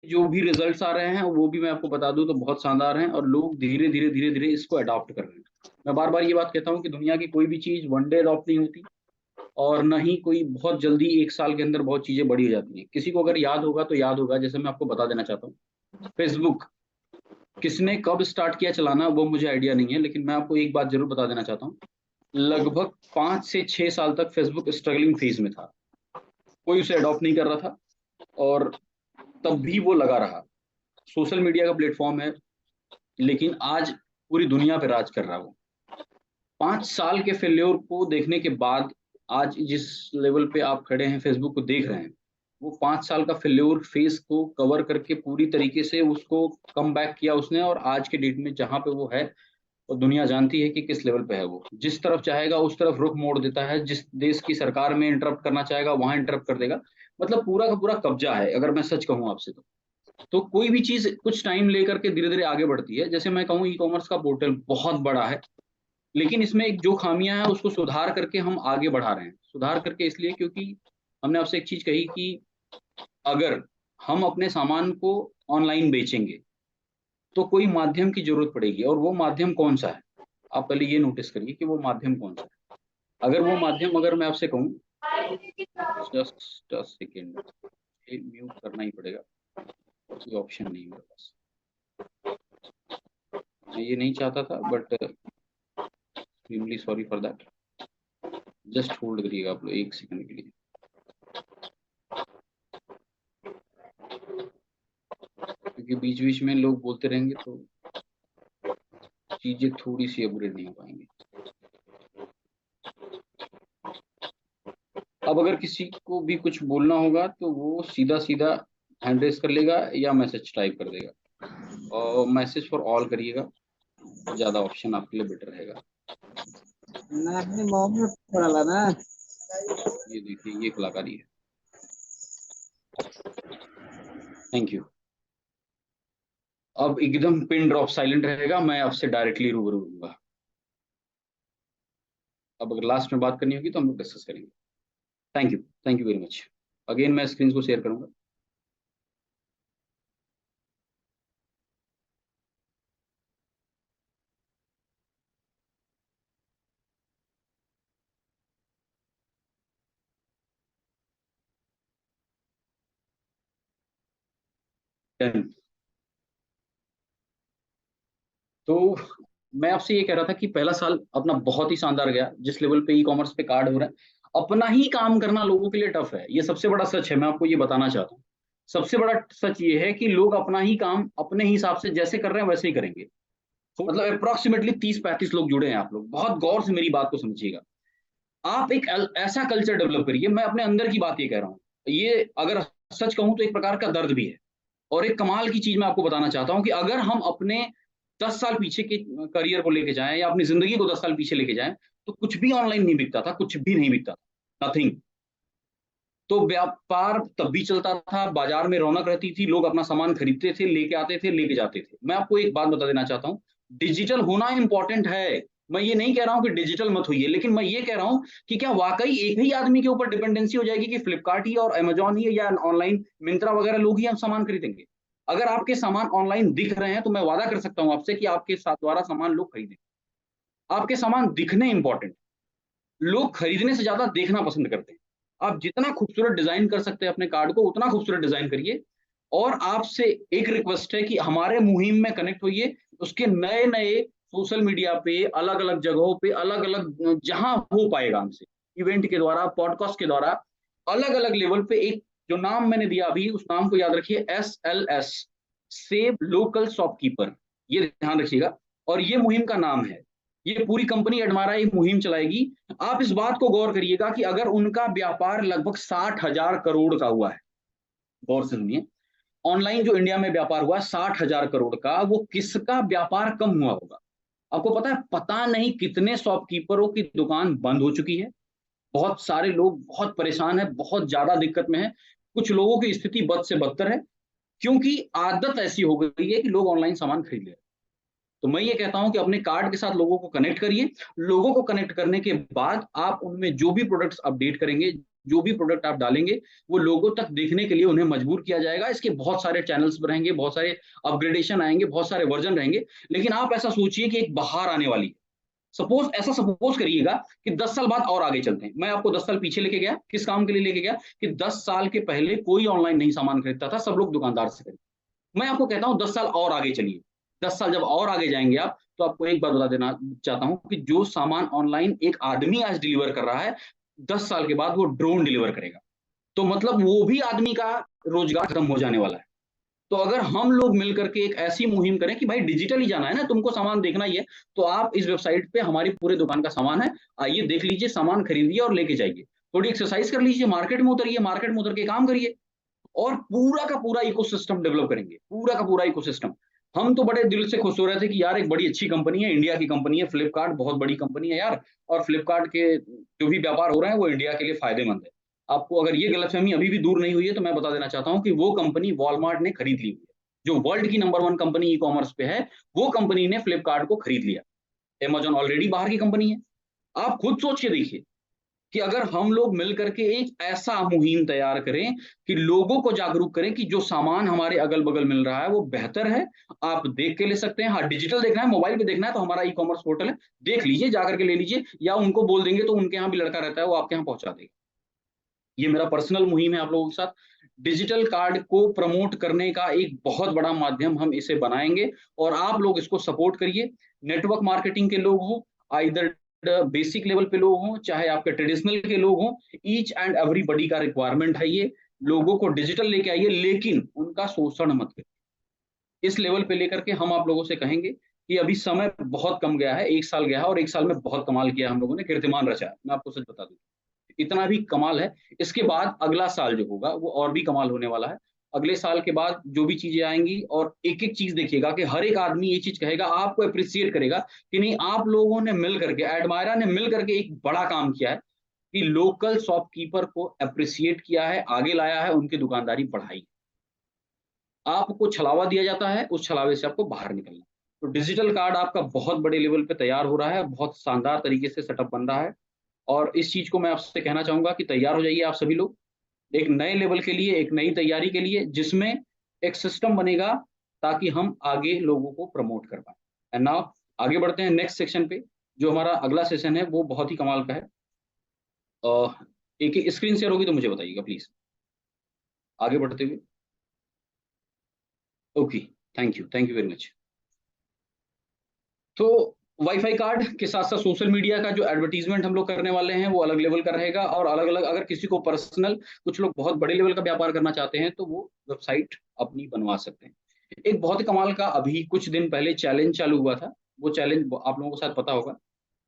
जो भी रिजल्ट्स आ रहे हैं वो भी मैं आपको बता दूं तो बहुत शानदार हैं, और लोग धीरे धीरे धीरे धीरे इसको अडॉप्ट कर रहे हैं। मैं बार बार ये बात कहता हूँ कि दुनिया की कोई भी चीज वन डे अडॉप्ट नहीं होती, और न ही कोई बहुत जल्दी एक साल के अंदर बहुत चीजें बड़ी हो जाती हैं। किसी को अगर याद होगा तो याद होगा, जैसे मैं आपको बता देना चाहता हूँ, फेसबुक किसने कब स्टार्ट किया चलाना वो मुझे आइडिया नहीं है, लेकिन मैं आपको एक बात जरूर बता देना चाहता हूँ। लगभग 5 से 6 साल तक फेसबुक स्ट्रगलिंग फेज में था, कोई उसे अडॉप्ट नहीं कर रहा था, और तब भी वो लगा रहा। सोशल मीडिया का प्लेटफॉर्म है, लेकिन आज पूरी दुनिया पे राज कर रहा है वो। 5 साल के फेल्योर को देखने के बाद आज जिस लेवल पे आप खड़े हैं, फेसबुक को देख रहे हैं, वो 5 साल का फेल्योर फेस को कवर करके पूरी तरीके से उसको कम बैक किया उसने, और आज के डेट में जहां पे वो है, और दुनिया जानती है कि किस लेवल पे है वो। जिस तरफ चाहेगा उस तरफ रुख मोड़ देता है, जिस देश की सरकार में इंटरप्ट करना चाहेगा वहां इंटरप्ट कर देगा। मतलब पूरा का पूरा कब्जा है, अगर मैं सच कहूं आपसे तो कोई भी चीज कुछ टाइम लेकर के धीरे धीरे आगे बढ़ती है। जैसे मैं कहूँ, ई कॉमर्स का पोर्टल बहुत बड़ा है, लेकिन इसमें एक जो खामियां हैं उसको सुधार करके हम आगे बढ़ा रहे हैं। सुधार करके इसलिए क्योंकि हमने आपसे एक चीज कही कि अगर हम अपने सामान को ऑनलाइन बेचेंगे तो कोई माध्यम की जरूरत पड़ेगी, और वो माध्यम कौन सा है। आप पहले ये नोटिस करिए कि वो माध्यम कौन सा है। अगर वो माध्यम, अगर मैं आपसे कहूँ, जस्ट सेकेंड, म्यूट करना ही पड़ेगा, कोई ऑप्शन नहीं मेरे पास। मैं ये नहीं चाहता था, but extremely sorry for that. Just hold करिएगा आप लोग 1 सेकंड के लिए, क्योंकि बीच बीच में लोग बोलते रहेंगे तो चीजें थोड़ी सी अपग्रेड नहीं हो पाएंगी। अब अगर किसी को भी कुछ बोलना होगा तो वो सीधा सीधा हैंड रेस कर लेगा या मैसेज टाइप कर देगा, और मैसेज फॉर ऑल करिएगा, ज्यादा ऑप्शन आपके लिए बेटर रहेगा। ना अपने मॉम में पड़ा ना। ये देखिए, ये कलाकारी है। Thank you. अब एकदम पिन ड्रॉप साइलेंट रहेगा, मैं आपसे डायरेक्टली रूबरू होऊंगा। अब अगर लास्ट में बात करनी होगी तो हम लोग डिस्कस करेंगे। Thank you very much. Again मैं स्क्रीन को शेयर करूंगा। Done। तो मैं आपसे ये कह रहा था कि पहला साल अपना बहुत ही शानदार गया। जिस लेवल पे ई कॉमर्स पे कार्ड हो रहा है, अपना ही काम करना लोगों के लिए टफ है, ये सबसे बड़ा सच है। मैं आपको ये बताना चाहता हूँ, सबसे बड़ा सच ये है कि लोग अपना ही काम अपने हिसाब से जैसे कर रहे हैं वैसे ही करेंगे। तो मतलब अप्रोक्सीमेटली 30-35 लोग जुड़े हैं। आप लोग बहुत गौर से मेरी बात को समझिएगा। आप एक ऐसा कल्चर डेवलप करिए, मैं अपने अंदर की बात ये कह रहा हूँ, ये अगर सच कहूं तो एक प्रकार का दर्द भी है। और एक कमाल की चीज मैं आपको बताना चाहता हूं कि अगर हम अपने 10 साल पीछे के करियर को लेके जाएं या अपनी जिंदगी को 10 साल पीछे लेके जाएं, तो कुछ भी ऑनलाइन नहीं बिकता था, कुछ भी नहीं बिकता था, नथिंग। तो व्यापार तब भी चलता था, बाजार में रौनक रहती थी, लोग अपना सामान खरीदते थे, लेके आते थे, लेके जाते थे। मैं आपको एक बात बता देना चाहता हूँ, डिजिटल होना इंपॉर्टेंट है। मैं ये नहीं कह रहा हूं कि डिजिटल मत होइए, लेकिन मैं ये कह रहा हूं कि क्या वाकई एक ही आदमी के ऊपर डिपेंडेंसी हो जाएगी कि फ्लिपकार्ट ही और अमेजॉन ही या ऑनलाइन मिंत्रा वगैरह लोग ही हम सामान खरीदेंगे। अगर आपके सामान ऑनलाइन दिख रहे हैं तो मैं वादा कर सकता हूं आपसे कि आपके साथ द्वारा सामान लोग खरीदें। आपके सामान दिखने इंपॉर्टेंट, लोग खरीदने से ज्यादा देखना पसंद करते हैं। आप जितना खूबसूरत डिजाइन कर सकते हैं अपने कार्ड को, उतना खूबसूरत डिजाइन करिए। और आपसे एक रिक्वेस्ट है कि हमारे मुहिम में कनेक्ट होइए। उसके नए नए सोशल मीडिया पे, अलग अलग जगहों पे, अलग अलग जहां हो पाएगा हमसे, इवेंट के द्वारा, पॉडकास्ट के द्वारा, अलग अलग लेवल पे, एक जो नाम मैंने दिया अभी उस नाम को याद रखिए, SLS, सेव लोकल शॉपकीपर, ये ध्यान रखिएगा। और ये मुहिम का नाम है, ये पूरी कंपनी एडमारा एक मुहिम चलाएगी। आप इस बात को गौर करिएगा कि अगर उनका व्यापार लगभग 60,000 करोड़ का हुआ है, गौर से सुनिए, ऑनलाइन जो इंडिया में व्यापार हुआ 60,000 करोड़ का, वो किसका व्यापार कम हुआ होगा। आपको पता है, पता नहीं कितने शॉपकीपरों की दुकान बंद हो चुकी है। बहुत सारे लोग बहुत परेशान है, बहुत ज्यादा दिक्कत में है। कुछ लोगों की स्थिति बद से बदतर है, क्योंकि आदत ऐसी हो गई है कि लोग ऑनलाइन सामान खरीद ले रहे हैं। तो मैं ये कहता हूं कि अपने कार्ड के साथ लोगों को कनेक्ट करिए। लोगों को कनेक्ट करने के बाद आप उनमें जो भी प्रोडक्ट्स अपडेट करेंगे, जो भी प्रोडक्ट आप डालेंगे वो लोगों तक देखने के लिए उन्हें मजबूर किया जाएगा। इसके बहुत सारे चैनल्स रहेंगे, बहुत सारे अपग्रेडेशन आएंगे, बहुत सारे वर्जन रहेंगे। लेकिन आप ऐसा सोचिए कि एक बहार आने वाली है। सपोज करिएगा कि 10 साल बाद और आगे चलते हैं। मैं आपको 10 साल पीछे लेके गया, किस काम के लिए लेके गया कि 10 साल के पहले कोई ऑनलाइन नहीं सामान खरीदता था, सब लोग दुकानदार से खरीदते। मैं आपको कहता हूं 10 साल और आगे चलिए। 10 साल जब और आगे जाएंगे आप, तो आपको एक बात बता देना चाहता हूं कि जो सामान ऑनलाइन एक आदमी आज डिलीवर कर रहा है, 10 साल के बाद वो ड्रोन डिलीवर करेगा। तो मतलब वो भी आदमी का रोजगार खत्म हो जाने वाला है। तो अगर हम लोग मिलकर के एक ऐसी मुहिम करें कि भाई डिजिटल ही जाना है ना, तुमको सामान देखना ही है, तो आप इस वेबसाइट पे हमारी पूरे दुकान का सामान है, आइए देख लीजिए, सामान खरीदिए और लेके जाइए, थोड़ी एक्सरसाइज कर लीजिए, मार्केट में उतरिए, मार्केट में उतर के काम करिए, और पूरा का पूरा इकोसिस्टम डेवलप करेंगे, पूरा का पूरा इकोसिस्टम। हम तो बड़े दिल से खुश हो रहे थे कि यार एक बड़ी अच्छी कंपनी है, इंडिया की कंपनी है फ्लिपकार्ट, बहुत बड़ी कंपनी है यार, और फ्लिपकार्ट के जो भी व्यापार हो रहे हैं वो इंडिया के लिए फायदेमंद है। आपको अगर ये गलतफहमी अभी भी दूर नहीं हुई है तो मैं बता देना चाहता हूं कि वो कंपनी वॉलमार्ट ने खरीद ली हुई है। जो वर्ल्ड की नंबर 1 कंपनी ई कॉमर्स पे है, वो कंपनी ने फ्लिपकार्ट को खरीद लिया। अमेजॉन ऑलरेडी बाहर की कंपनी है। आप खुद सोच के देखिए कि अगर हम लोग मिलकर के एक ऐसा मुहिम तैयार करें कि लोगों को जागरूक करें कि जो सामान हमारे अगल बगल मिल रहा है वो बेहतर है, आप देख के ले सकते हैं। हाँ, डिजिटल देखना है, मोबाइल पे देखना है, तो हमारा ई कॉमर्स पोर्टल है, देख लीजिए, जाकर के ले लीजिए, या उनको बोल देंगे तो उनके यहाँ भी लड़का रहता है, वो आपके यहाँ पहुंचा देगा। ये मेरा पर्सनल मुहिम है आप लोगों के साथ। डिजिटल कार्ड को प्रमोट करने का एक बहुत बड़ा माध्यम हम इसे बनाएंगे, और आप लोग इसको सपोर्ट करिए। नेटवर्क मार्केटिंग के लोग हो, आइदर बेसिक लेवल पे लोग हों, चाहे आपके ट्रेडिशनल के लोग हों, ईच एंड एवरीबडी का रिक्वायरमेंट है ये। लोगों को डिजिटल लेके आइए, लेकिन उनका शोषण मत करिए। इस लेवल पे लेकर के हम आप लोगों से कहेंगे कि अभी समय बहुत कम गया है, 1 साल गया है, और 1 साल में बहुत कमाल किया हम लोगों ने, कीर्तिमान रचा है। मैं आपको सच बता दूं, इतना भी कमाल है। इसके बाद अगला साल जो होगा वो और भी कमाल होने वाला है। अगले साल के बाद जो भी चीजें आएंगी, और एक एक चीज देखिएगा कि हर एक आदमी ये चीज कहेगा, आपको अप्रिशिएट करेगा कि नहीं, आप लोगों ने मिल करके, एडमायरा ने मिल करके एक बड़ा काम किया है कि लोकल शॉपकीपर को अप्रिशिएट किया है, आगे लाया है, उनकी दुकानदारी बढ़ाई। आपको छलावा दिया जाता है, उस छलावे से आपको बाहर निकलना। तो डिजिटल कार्ड आपका बहुत बड़े लेवल पे तैयार हो रहा है, बहुत शानदार तरीके से सेटअप बन रहा है। और इस चीज को मैं आपसे कहना चाहूंगा कि तैयार हो जाइए आप सभी लोग, एक नए लेवल के लिए, एक नई तैयारी के लिए, जिसमें एक सिस्टम बनेगा ताकि हम आगे लोगों को प्रमोट कर पाए। एंड नाउ आगे बढ़ते हैं नेक्स्ट सेक्शन पे। जो हमारा अगला सेशन है वो बहुत ही कमाल का है। एक स्क्रीन शेयर होगी तो मुझे बताइएगा प्लीज, आगे बढ़ते हुए। Okay, thank you very much. तो वाईफाई कार्ड के साथ साथ सोशल मीडिया का जो एडवर्टीजमेंट हम लोग करने वाले हैं वो अलग लेवल का रहेगा, और अलग अलग, अगर किसी को पर्सनल, कुछ लोग बहुत बड़े लेवल का व्यापार करना चाहते हैं तो वो वेबसाइट अपनी बनवा सकते हैं। एक बहुत ही कमाल का अभी कुछ दिन पहले चैलेंज चालू हुआ था, वो चैलेंज आप लोगों को शायद पता होगा,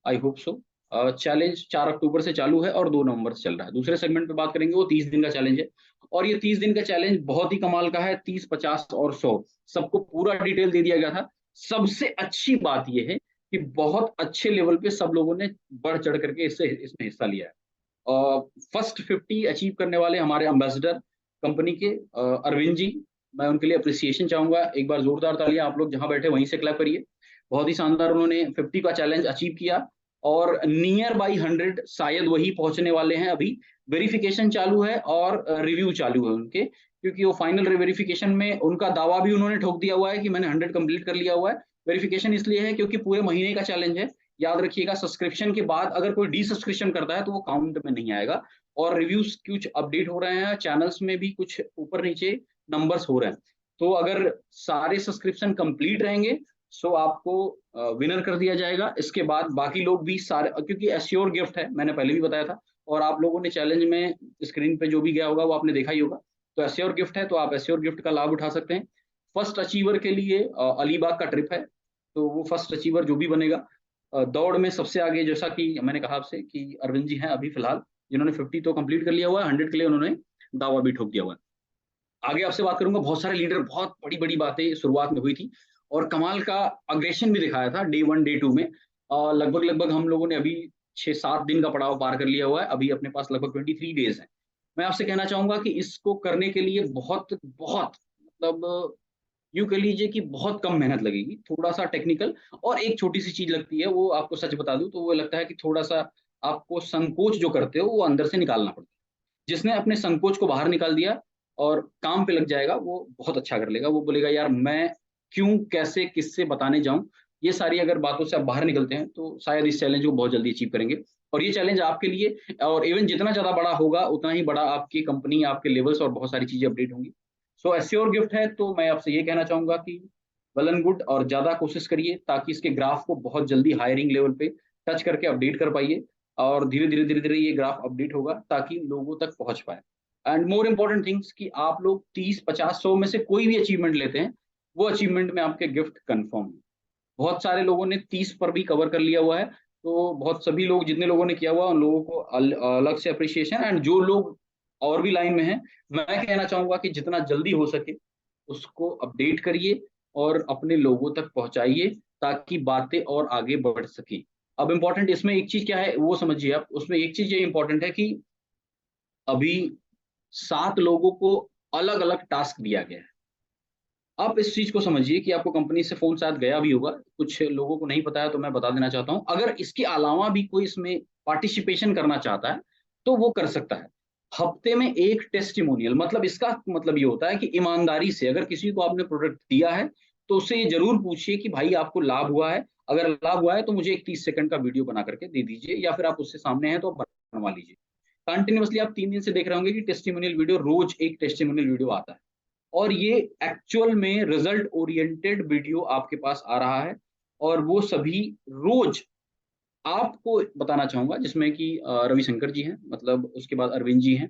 आई होप सो। चैलेंज 4 अक्टूबर से चालू है और 2 नवंबर से चल रहा है। दूसरे सेगमेंट पे बात करेंगे, वो 30 दिन का चैलेंज है। और ये 30 दिन का चैलेंज बहुत ही कमाल का है, 30, 50 और 100 सबको पूरा डिटेल दे दिया गया था। सबसे अच्छी बात यह है कि बहुत अच्छे लेवल पे सब लोगों ने बढ़ चढ़ करके इसमें हिस्सा लिया है। फर्स्ट 50 अचीव करने वाले हमारे एम्बेसडर कंपनी के अरविंद जी, मैं उनके लिए अप्रिसिएशन चाहूंगा। एक बार जोरदार तालियां, आप लोग जहां बैठे वहीं से क्लैप करिए। बहुत ही शानदार, उन्होंने 50 का चैलेंज अचीव किया, और नियर बाई 100 शायद वही पहुंचने वाले हैं। अभी वेरिफिकेशन चालू है और रिव्यू चालू है उनके, क्योंकि वो फाइनल वेरिफिकेशन में उनका दावा भी उन्होंने ठोक दिया हुआ है कि मैंने 100 कंप्लीट कर लिया हुआ है। वेरिफिकेशन इसलिए है क्योंकि पूरे महीने का चैलेंज है। याद रखिएगा, सब्सक्रिप्शन के बाद अगर कोई डी सब्सक्रिप्शन करता है तो वो काउंट में नहीं आएगा। और रिव्यूज कुछ अपडेट हो रहे हैं, चैनल्स में भी कुछ ऊपर नीचे नंबर्स हो रहे हैं। तो अगर सारे सब्सक्रिप्शन कंप्लीट रहेंगे सो आपको विनर कर दिया जाएगा। इसके बाद बाकी लोग भी सारे, क्योंकि एश्योर गिफ्ट है, मैंने पहले भी बताया था, और आप लोगों ने चैलेंज में स्क्रीन पे जो भी गया होगा वो आपने देखा ही होगा। तो एश्योर गिफ्ट है, तो आप एश्योर गिफ्ट का लाभ उठा सकते हैं। फर्स्ट अचीवर के लिए अलीबाग का ट्रिप है, तो वो फर्स्ट अचीवर जो भी बनेगा, दौड़ में सबसे आगे, जैसा कि मैंने कहा आपसे कि अरविंद जी हैं अभी फिलहाल, जिन्होंने 50 तो कंप्लीट कर लिया हुआ है, 100 के लिए उन्होंने दावा भी ठोक दिया हुआ है। आगे आपसे बात करूंगा, बहुत सारे लीडर, बहुत बड़ी बड़ी बातें शुरुआत में हुई थी, और कमाल का अग्रेशन भी दिखाया था डे 1 डे 2 में। लगभग लगभग हम लोगों ने अभी 6-7 दिन का पड़ाव पार कर लिया हुआ है, अभी अपने पास लगभग 23 डेज है। मैं आपसे कहना चाहूंगा कि इसको करने के लिए बहुत बहुत, मतलब यूं कह लीजिए कि बहुत कम मेहनत लगेगी, थोड़ा सा टेक्निकल, और एक छोटी सी चीज लगती है, वो आपको सच बता दूं तो वो लगता है कि थोड़ा सा आपको संकोच जो करते हो वो अंदर से निकालना पड़ता है। जिसने अपने संकोच को बाहर निकाल दिया और काम पे लग जाएगा, वो बहुत अच्छा कर लेगा। वो बोलेगा यार मैं क्यों, कैसे, किससे बताने जाऊं। ये सारी अगर बातों से आप बाहर निकलते हैं तो शायद इस चैलेंज को बहुत जल्दी अचीव करेंगे। और ये चैलेंज आपके लिए, और इवन जितना ज्यादा बड़ा होगा उतना ही बड़ा आपकी कंपनी, आपके लेवल्स और बहुत सारी चीजें अपडेट होंगी। सो एश्योर गिफ्ट है, तो मैं आपसे ये कहना चाहूंगा कि वेल एंड गुड, और ज्यादा कोशिश करिए ताकि इसके ग्राफ को बहुत जल्दी हायरिंग लेवल पे टच करके अपडेट कर पाइए। और धीरे धीरे ये ग्राफ अपडेट होगा ताकि लोगों तक पहुंच पाए। एंड मोर इंपॉर्टेंट थिंग्स कि आप लोग 30, 50, 100 में से कोई भी अचीवमेंट लेते हैं, वो अचीवमेंट में आपके गिफ्ट कंफर्म है। बहुत सारे लोगों ने 30 पर भी कवर कर लिया हुआ है। तो बहुत सभी लोग, जितने लोगों ने किया हुआ उन लोगों को अलग से अप्रिसिएशन। एंड जो लोग और भी लाइन में हैं, मैं कहना चाहूंगा कि जितना जल्दी हो सके उसको अपडेट करिए और अपने लोगों तक पहुंचाइए ताकि बातें और आगे बढ़ सके। अब इंपॉर्टेंट इसमें एक चीज क्या है वो समझिए आप। उसमें एक चीज ये इंपॉर्टेंट है कि अभी 7 लोगों को अलग अलग टास्क दिया गया है। आप इस चीज को समझिए कि आपको कंपनी से फोन शायद गया भी होगा, कुछ लोगों को नहीं पता है तो मैं बता देना चाहता हूं। अगर इसके अलावा भी कोई इसमें पार्टिसिपेशन करना चाहता है तो वो कर सकता है। हफ्ते में एक टेस्टिमोनियल, मतलब इसका मतलब ये होता है कि ईमानदारी से अगर किसी को आपने प्रोडक्ट दिया है तो उससे ये जरूर पूछिए कि भाई आपको लाभ हुआ है। अगर लाभ हुआ है तो मुझे एक 30 सेकंड का वीडियो बना करके दे दीजिए, या फिर आप उससे सामने हैं तो बनवा लीजिए। कंटिन्यूअसली आप 3 दिन से देख रहे होंगे कि टेस्टिमोनियल वीडियो, रोज एक टेस्टिमोनियल वीडियो आता है। और ये एक्चुअल में रिजल्ट ओरिएंटेड वीडियो आपके पास आ रहा है। और वो सभी रोज आपको बताना चाहूंगा, जिसमें कि रविशंकर जी हैं, मतलब उसके बाद अरविंद जी हैं,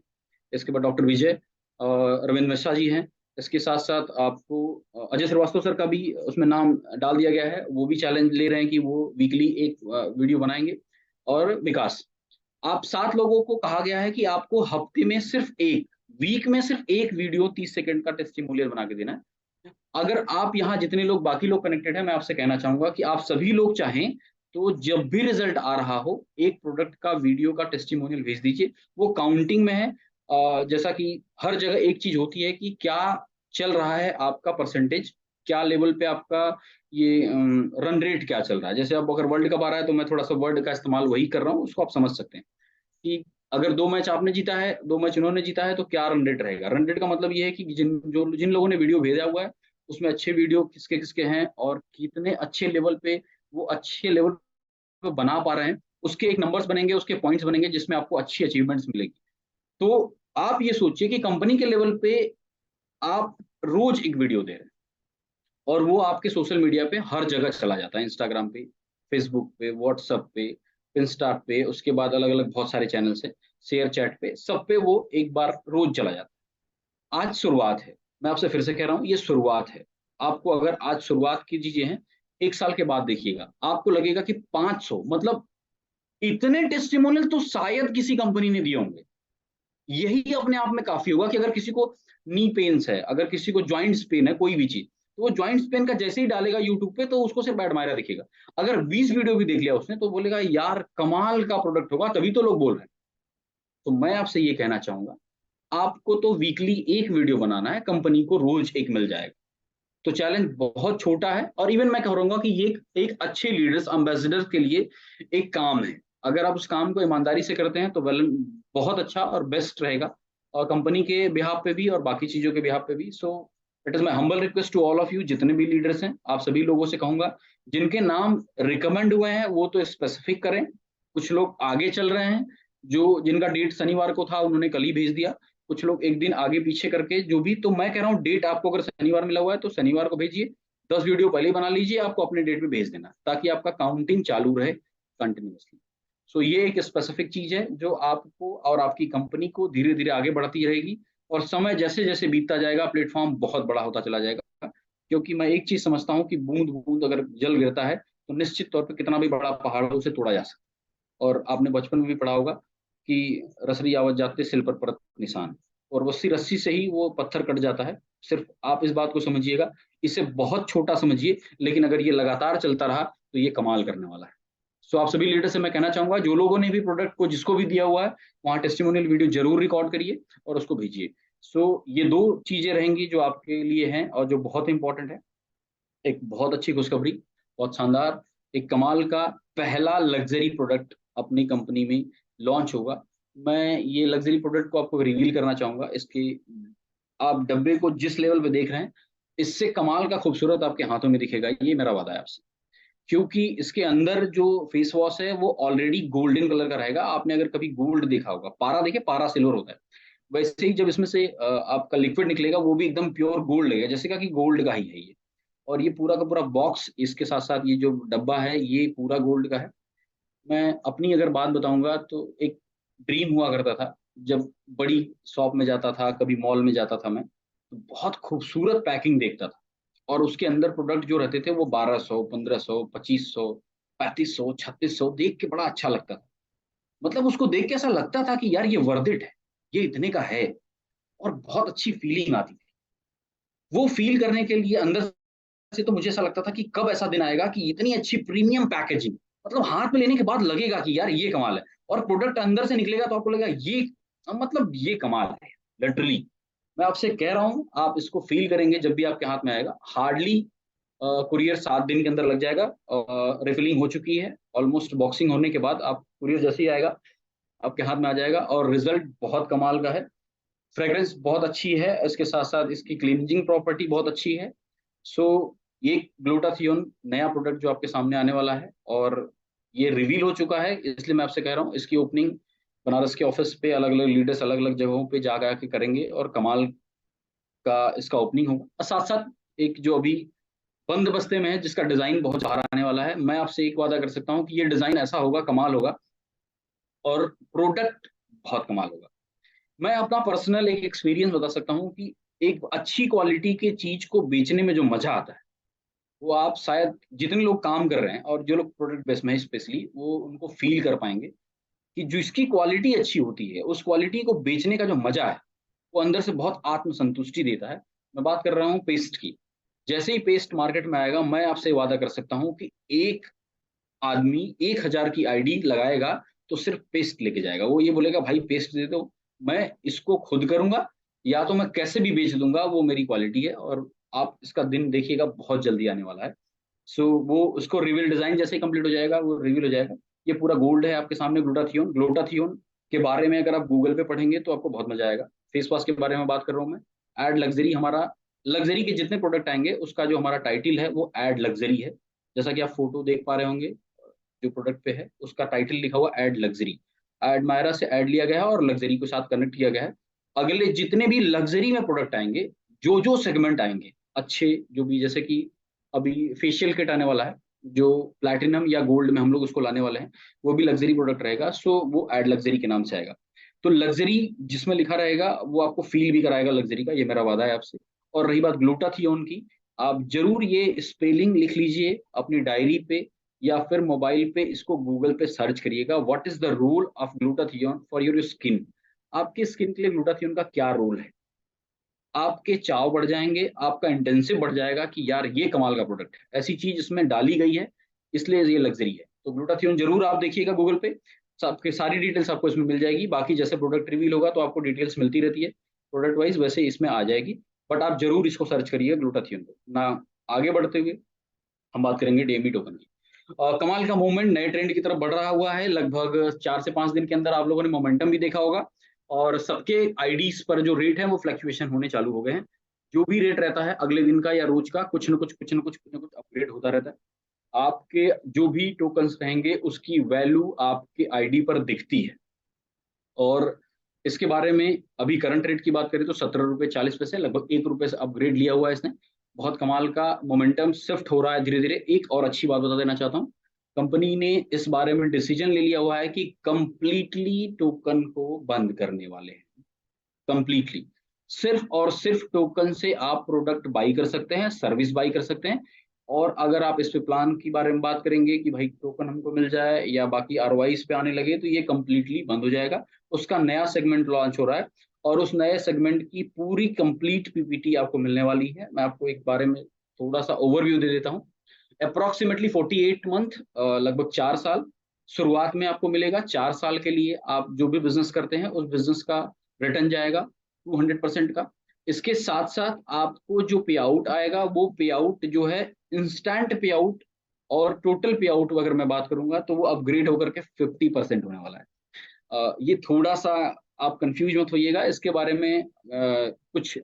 इसके बाद डॉक्टर विजय, रविंद्र मिश्रा जी हैं। इसके साथ साथ आपको अजय श्रीवास्तव सर का भी उसमें नाम डाल दिया गया है। वो भी चैलेंज ले रहे हैं कि वो वीकली एक वीडियो बनाएंगे। और विकास, आप 7 लोगों को कहा गया है कि आपको हफ्ते में सिर्फ एक, वीक में सिर्फ एक वीडियो 30 सेकंड का टेस्टिमोनियल बना के देना है। अगर आप यहाँ जितने लोग बाकी लोग कनेक्टेड हैं, मैं आपसे कहना चाहूंगा कि आप सभी लोग चाहें तो जब भी रिजल्ट आ रहा हो एक प्रोडक्ट का वीडियो का टेस्टिमोनियल भेज दीजिए। वो काउंटिंग में है। जैसा कि हर जगह एक चीज होती है कि क्या चल रहा है आपका परसेंटेज, क्या लेवल पे आपका ये रन रेट क्या चल रहा है। जैसे अब अगर वर्ल्ड कप आ रहा है तो मैं थोड़ा सा वर्ड का इस्तेमाल वही कर रहा हूँ, उसको आप समझ सकते हैं कि अगर 2 मैच आपने जीता है, 2 मैच उन्होंने जीता है, तो क्या रन रेट रहेगा। रन रेट का मतलब ये है कि जिन लोगों ने वीडियो भेजा हुआ है उसमें अच्छे वीडियो किसके किसके हैं और कितने अच्छे लेवल पे वो अच्छे लेवल पे बना पा रहे हैं। उसके एक नंबर्स बनेंगे, उसके पॉइंट्स बनेंगे, जिसमें आपको अच्छी अचीवमेंट्स मिलेगी। तो आप ये सोचिए कि कंपनी के लेवल पे आप रोज एक वीडियो दे रहे हैं और वो आपके सोशल मीडिया पे हर जगह चला जाता है, इंस्टाग्राम पे, फेसबुक पे, व्हाट्सएप पे, इंस्टा पे, उसके बाद अलग अलग बहुत सारे चैनल से, शेयर चैट पे, सब पे वो एक बार रोज चला जाता है। आज शुरुआत है, मैं आपसे फिर से कह रहा हूँ ये शुरुआत है। आपको अगर आज शुरुआत की चीजें हैं, 1 साल के बाद देखिएगा आपको लगेगा कि 500, मतलब इतने टेस्टिमोनियल तो शायद किसी कंपनी ने दिए होंगे। यही अपने आप में काफी होगा कि अगर किसी को नी पेन्स है, अगर किसी को ज्वाइंट्स पेन है, कोई भी चीज, तो वो ज्वाइंट्स पेन का जैसे ही डालेगा यूट्यूब पे तो उसको सिर्फ एडमायरा दिखेगा। अगर 20 वीडियो भी देख लिया उसने तो बोलेगा यार कमाल का प्रोडक्ट होगा, तभी तो लोग बोल रहे हैं। तो मैं आपसे ये कहना चाहूंगा, आपको तो वीकली एक वीडियो बनाना है, कंपनी को रोज एक मिल जाएगा। तो चैलेंज बहुत छोटा है, और इवन मैं कहूंगा कि ये एक अच्छे लीडर्स, एम्बेसडर के लिए एक काम है। अगर आप उस काम को ईमानदारी से करते हैं तो वेल, बहुत अच्छा और बेस्ट रहेगा, और कंपनी के बिहाफ पे भी और बाकी चीजों के बिहाफ पे भी। So it is my humble request to all of you, जितने भी लीडर्स हैं, आप सभी लोगों से कहूंगा जिनके नाम रिकमेंड हुए हैं वो तो स्पेसिफिक करें। कुछ लोग आगे चल रहे हैं, जो जिनका डेट शनिवार को था उन्होंने कल ही भेज दिया। कुछ लोग एक दिन आगे पीछे करके, जो भी, तो मैं कह रहा हूँ डेट आपको अगर शनिवार मिला हुआ है तो शनिवार को भेजिए। 10 वीडियो पहले ही बना लीजिए, आपको अपने डेट पे भेज देना ताकि आपका काउंटिंग चालू रहे कंटिन्यूअसली। सो ये एक स्पेसिफिक चीज है जो आपको और आपकी कंपनी को धीरे धीरे आगे बढ़ती रहेगी। और समय जैसे जैसे बीतता जाएगा प्लेटफॉर्म बहुत बड़ा होता चला जाएगा। क्योंकि मैं एक चीज समझता हूँ कि बूंद बूंद अगर जल गिरता है तो निश्चित तौर पर कितना भी बड़ा पहाड़ हो उसे तोड़ा जा सकता है। और आपने बचपन में भी पढ़ा होगा कि रसरी आवत जाते सिल पर परत निशान, और वो सी रस्सी से ही वो पत्थर कट जाता है। सिर्फ आप इस बात को समझिएगा, इसे बहुत छोटा समझिए, लेकिन अगर ये लगातार चलता रहा तो ये कमाल करने वाला है। सो आप सभी लीडर से मैं कहना चाहूंगा, जो लोगों ने भी प्रोडक्ट को जिसको भी दिया हुआ है वहाँ टेस्टिमोनियल वीडियो जरूर रिकॉर्ड करिए और उसको भेजिए। सो ये दो चीजें रहेंगी जो आपके लिए हैं और जो बहुत इंपॉर्टेंट है। एक बहुत अच्छी खुशखबरी, बहुत शानदार, एक कमाल का पहला लग्जरी प्रोडक्ट अपनी कंपनी में लॉन्च होगा। मैं ये लग्जरी प्रोडक्ट को आपको रिवील करना चाहूंगा। इसके आप डब्बे को जिस लेवल पे देख रहे हैं, इससे कमाल का खूबसूरत आपके हाथों में दिखेगा, ये मेरा वादा है आपसे। क्योंकि इसके अंदर जो फेस वॉश है वो ऑलरेडी गोल्डन कलर का रहेगा। आपने अगर कभी गोल्ड देखा होगा, पारा देखे, पारा सिल्वर होता है, वैसे ही जब इसमें से आपका लिक्विड निकलेगा वो भी एकदम प्योर गोल्ड लगेगा, जैसे कि गोल्ड का ही है ये। और ये पूरा का पूरा बॉक्स, इसके साथ साथ ये जो डब्बा है ये पूरा गोल्ड का है। मैं अपनी अगर बात बताऊंगा तो एक ड्रीम हुआ करता था, जब बड़ी शॉप में जाता था, कभी मॉल में जाता था मैं, तो बहुत खूबसूरत पैकिंग देखता था। और उसके अंदर प्रोडक्ट जो रहते थे वो 1200, 1500, 2500, 3500, 3600 देख के बड़ा अच्छा लगता था। मतलब उसको देख के ऐसा लगता था कि यार ये वर्थ इट है, ये इतने का है। और बहुत अच्छी फीलिंग आती थी वो फील करने के लिए अंदर से। तो मुझे ऐसा लगता था कि कब ऐसा दिन आएगा कि इतनी अच्छी प्रीमियम पैकेजिंग, मतलब हाथ में लेने के बाद लगेगा कि यार ये कमाल है। और प्रोडक्ट अंदर से निकलेगा तो आपको लगेगा ये, मतलब ये कमाल है लिटरली। मैं आपसे कह रहा हूँ, आप इसको फील करेंगे जब भी आपके हाथ में आएगा। हार्डली कुरियर 7 दिन के अंदर लग जाएगा। रिफिलिंग हो चुकी है ऑलमोस्ट, बॉक्सिंग होने के बाद आप कुरियर जैसे ही आएगा आपके हाथ में आ जाएगा। और रिजल्ट बहुत कमाल का है। फ्रेग्रेंस बहुत अच्छी है, इसके साथ साथ इसकी क्लींजिंग प्रॉपर्टी बहुत अच्छी है। सो ये ग्लूटाथियोन नया प्रोडक्ट जो आपके सामने आने वाला है, और ये रिवील हो चुका है, इसलिए मैं आपसे कह रहा हूँ इसकी ओपनिंग बनारस के ऑफिस पे अलग अलग लीडर्स अलग अलग जगहों पे जा के करेंगे, और कमाल का इसका ओपनिंग होगा। और साथ साथ एक जो अभी बंद बस्ते में है जिसका डिजाइन बहुत बाहर आने वाला है, मैं आपसे एक वादा कर सकता हूँ कि ये डिजाइन ऐसा होगा, कमाल होगा, और प्रोडक्ट बहुत कमाल होगा। मैं अपना पर्सनल एक एक्सपीरियंस बता सकता हूँ कि एक अच्छी क्वालिटी के चीज को बेचने में जो मजा आता है, वो आप शायद जितने लोग काम कर रहे हैं और जो लोग प्रोडक्ट बेस में स्पेशली, वो उनको फील कर पाएंगे कि जो इसकी क्वालिटी अच्छी होती है, उस क्वालिटी को बेचने का जो मजा है वो अंदर से बहुत आत्मसंतुष्टि देता है। मैं बात कर रहा हूँ पेस्ट की। जैसे ही पेस्ट मार्केट में आएगा, मैं आपसे वादा कर सकता हूँ कि एक आदमी 1,000 की आईडी लगाएगा तो सिर्फ पेस्ट लेके जाएगा। वो ये बोलेगा भाई पेस्ट दे दो, मैं इसको खुद करूंगा, या तो मैं कैसे भी बेच दूंगा, वो मेरी क्वालिटी है। और आप इसका दिन देखिएगा, बहुत जल्दी आने वाला है। सो वो उसको रिवील डिजाइन जैसे ही कंप्लीट हो जाएगा वो रिवील हो जाएगा। ये पूरा गोल्ड है आपके सामने, ग्लूटाथियोन। ग्लूटाथियोन के बारे में अगर आप गूगल पे पढ़ेंगे तो आपको बहुत मजा आएगा। फेस वॉश के बारे में बात कर रहा हूँ मैं। एड लग्जरी, हमारा लग्जरी के जितने प्रोडक्ट आएंगे उसका जो हमारा टाइटल है वो एड लग्जरी है। जैसा कि आप फोटो देख पा रहे होंगे, जो प्रोडक्ट पे है उसका टाइटल लिखा हुआ एड लग्जरी। एडमायरा से ऐड लिया गया है और लग्जरी के साथ कनेक्ट किया गया है। अगले जितने भी लग्जरी में प्रोडक्ट आएंगे, जो जो सेगमेंट आएंगे अच्छे, जो भी, जैसे कि अभी फेशियल किट आने वाला है, जो प्लैटिनम या गोल्ड में हम लोग उसको लाने वाले हैं, वो भी लग्जरी प्रोडक्ट रहेगा। सो वो एड लग्जरी के नाम से आएगा। तो लग्जरी जिसमें लिखा रहेगा वो आपको फील भी कराएगा लग्जरी का, ये मेरा वादा है आपसे। और रही बात ग्लूटाथियोन की, आप जरूर ये स्पेलिंग लिख लीजिए अपनी डायरी पे, या फिर मोबाइल पे इसको गूगल पे सर्च करिएगा, what is the role of glutathione for your skin. आपकी स्किन के लिए ग्लूटाथियोन का क्या रोल है, आपके चाव बढ़ जाएंगे, आपका इंटेंसिव बढ़ जाएगा कि यार ये कमाल का प्रोडक्ट है, ऐसी चीज इसमें डाली गई है, इसलिए ये लग्जरी है। तो ग्लूटाथियोन जरूर आप देखिएगा गूगल पे, सबके सारी डिटेल्स आपको इसमें मिल जाएगी। बाकी जैसे प्रोडक्ट रिवील होगा तो आपको डिटेल्स मिलती रहती है प्रोडक्ट वाइज, वैसे इसमें आ जाएगी। बट आप जरूर इसको सर्च करिएगा ग्लूटाथियोन को ना। आगे बढ़ते हुए हम बात करेंगे डीएमई टोकन की। कमाल का मूवमेंट नए ट्रेंड की तरफ बढ़ रहा हुआ है। लगभग 4 से 5 दिन के अंदर आप लोगों ने मोमेंटम भी देखा होगा, और सबके आईडीज पर जो रेट है वो फ्लक्चुएशन होने चालू हो गए हैं। जो भी रेट रहता है अगले दिन का या रोज का, कुछ ना कुछ कुछ ना कुछ कुछ ना कुछ अपग्रेड होता रहता है। आपके जो भी टोकन्स रहेंगे उसकी वैल्यू आपके आईडी पर दिखती है। और इसके बारे में अभी करंट रेट की बात करें तो 17 रुपये 40 पैसे, लगभग 1 रुपये से अपग्रेड लिया हुआ है इसने। बहुत कमाल का मोमेंटम शिफ्ट हो रहा है धीरे धीरे। एक और अच्छी बात बता देना चाहता हूँ, कंपनी ने इस बारे में डिसीजन ले लिया हुआ है कि कंप्लीटली टोकन को बंद करने वाले हैं। कंप्लीटली, सिर्फ और सिर्फ टोकन से आप प्रोडक्ट बाई कर सकते हैं, सर्विस बाई कर सकते हैं। और अगर आप इस पे प्लान के बारे में बात करेंगे कि भाई टोकन हमको मिल जाए या बाकी आरओआई पे आने लगे, तो ये कंप्लीटली बंद हो जाएगा। उसका नया सेगमेंट लॉन्च हो रहा है, और उस नए सेगमेंट की पूरी कंप्लीट पीपीटी आपको मिलने वाली है। मैं आपको एक बारे में थोड़ा सा ओवरव्यू दे देता हूँ। अप्रोक्सीमेटली 48 मंथ, लगभग 4 साल शुरुआत में आपको मिलेगा। 4 साल के लिए आप जो भी बिजनेस करते हैं उस बिजनेस का रिटर्न जाएगा 200% का। इसके साथ साथ आपको जो पे आउट आएगा वो पे आउट जो है इंस्टेंट पे आउट, और टोटल पे आउट अगर मैं बात करूंगा तो वो अपग्रेड होकर के 50% होने वाला है। ये थोड़ा सा आप कंफ्यूज मत होइएगा इसके बारे में। कुछ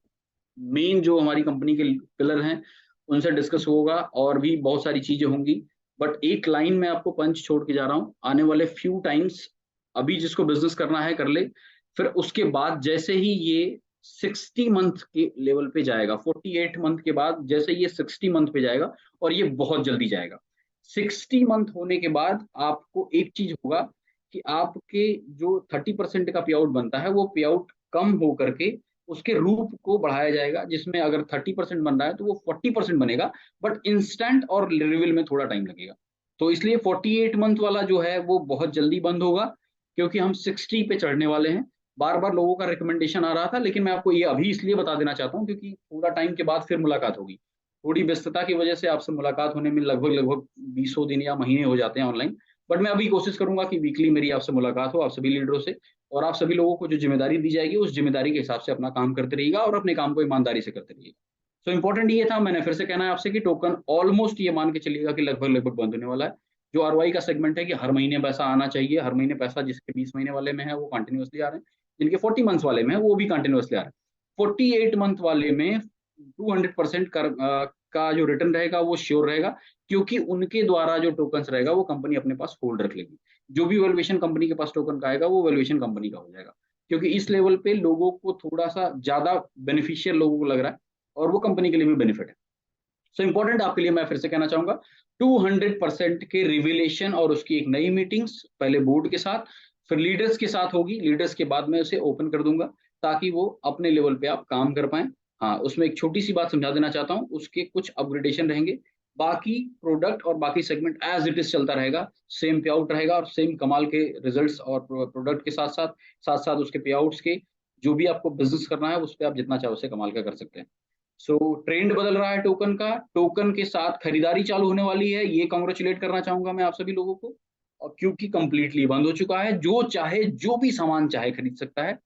मेन जो हमारी कंपनी के पिलर हैं उनसे डिस्कस होगा और भी बहुत सारी चीजें होंगी। बट एक लाइन में आपको पंच छोड़ के जा रहा हूँ, आने वाले फ्यू टाइम्स अभी जिसको बिजनेस करना है कर ले। फिर उसके बाद जैसे ही ये 60 मंथ के लेवल पे जाएगा, 48 मंथ के बाद जैसे ये 60 मंथ पे जाएगा, और ये बहुत जल्दी जाएगा। 60 मंथ होने के बाद आपको एक चीज होगा कि आपके जो 30% का पे आउट बनता है वो पे आउट कम हो करके उसके रूप को बढ़ाया जाएगा, जिसमें अगर 30% बन रहा है तो वो 40% बनेगा। बट इंस्टेंट और रिवील में थोड़ा टाइम लगेगा। तो इसलिए 48 मंथ वाला जो है वो बहुत जल्दी बंद होगा, क्योंकि हम 60 पे चढ़ने वाले हैं। बार बार लोगों का रिकमेंडेशन आ रहा था, लेकिन मैं आपको ये अभी इसलिए बता देना चाहता हूँ क्योंकि थोड़ा टाइम के बाद फिर मुलाकात होगी। थोड़ी व्यस्तता की वजह से आपसे मुलाकात होने में लगभग लगभग 20 दिन या महीने हो जाते हैं ऑनलाइन। बट मैं अभी कोशिश करूंगा कि वीकली मेरी आपसे मुलाकात हो, आप सभी लीडरों से। और आप सभी लोगों को जो जिम्मेदारी दी जाएगी उस जिम्मेदारी के हिसाब से अपना काम करते रहिएगा और अपने काम को ईमानदारी से करते रहिएगा। सो इंपॉर्टेंट ये था, मैंने फिर से कहना है आपसे कि टोकन ऑलमोस्ट ये मान के चलिएगा कि लगभग लगभग बंद होने वाला है। जो आरवाई का सेगमेंट है कि हर महीने पैसा आना चाहिए, हर महीने पैसा जिसके 20 महीने वाले में है वो कंटिन्यूसली आ रहे हैं, जिनके 40 मंथ्स वाले में है वो भी कंटिन्यूसली आ रहे हैं। 48 मंथ वाले में 200% का जो रिटर्न रहेगा वो श्योर रहेगा, क्योंकि उनके द्वारा जो टोकन्स रहेगा वो कंपनी अपने पास होल्ड रख लेगी। जो भी वैल्यूएशन कंपनी के पास टोकन का आएगा वो वैल्यूएशन कंपनी का हो जाएगा, क्योंकि इस लेवल पे लोगों को थोड़ा सा ज्यादा बेनिफिशियल लोगों को लग रहा है और वो कंपनी के लिए भी बेनिफिट है। सो इंपॉर्टेंट आपके लिए मैं फिर से कहना चाहूंगा, 200% के रिविलेशन और उसकी एक नई मीटिंग्स पहले बोर्ड के साथ फिर लीडर्स के साथ होगी। लीडर्स के बाद मैं उसे ओपन कर दूंगा ताकि वो अपने लेवल पे आप काम कर पाए। हाँ, उसमें एक छोटी सी बात समझा देना चाहता हूँ, उसके कुछ अपग्रेडेशन रहेंगे। बाकी प्रोडक्ट और बाकी सेगमेंट एज इट इज चलता रहेगा, सेम पे आउट रहेगा और सेम कमाल के रिजल्ट्स और प्रोडक्ट के साथ साथ उसके पे आउट्स के जो भी आपको बिजनेस करना है उस पर आप जितना चाहो उसे कमाल का कर सकते हैं। सो ट्रेंड बदल रहा है टोकन का, टोकन के साथ खरीदारी चालू होने वाली है, ये कॉन्ग्रेचुलेट करना चाहूंगा मैं आप सभी लोगों को। और क्योंकि कंप्लीटली बंद हो चुका है, जो चाहे जो भी सामान चाहे खरीद सकता है।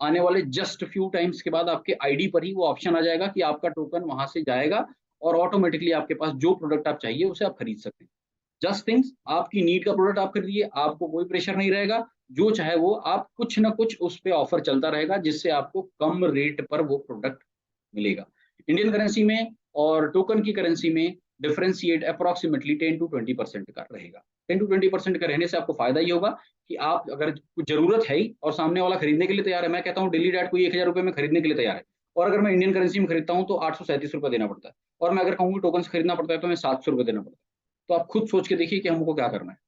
आने वाले जस्ट फ्यू टाइम्स के बाद आपके आईडी पर ही वो ऑप्शन आ जाएगा कि आपका टोकन वहां से जाएगा और ऑटोमेटिकली आपके पास जो प्रोडक्ट आप चाहिए उसे आप खरीद सकते हैं। जस्ट थिंग्स, आपकी नीड का प्रोडक्ट आप खरीदिए, आपको कोई प्रेशर नहीं रहेगा। जो चाहे वो आप कुछ ना कुछ उस पर ऑफर चलता रहेगा जिससे आपको कम रेट पर वो प्रोडक्ट मिलेगा। इंडियन करेंसी में और टोकन की करेंसी में डिफरेंशिएट अप्रोक्सीमेटली 10 to 20% का रहेगा। 10 to 20% का रहने से आपको फायदा ही होगा कि आप अगर कुछ जरूरत है ही और सामने वाला खरीदने के लिए तैयार है, मैं कहता हूँ डेली डैट कोई 1000 रुपये में खरीदने के लिए तैयार है, और अगर मैं इंडियन करेंसी में खरीदता हूँ तो 837 रुपये देना पड़ता है, और मैं अगर कहूँ टोकन से खरीदना पड़ता है तो मैं 700 रुपये देना पड़ता है। तो आप खुद सोच के देखिए कि हमको क्या करना है,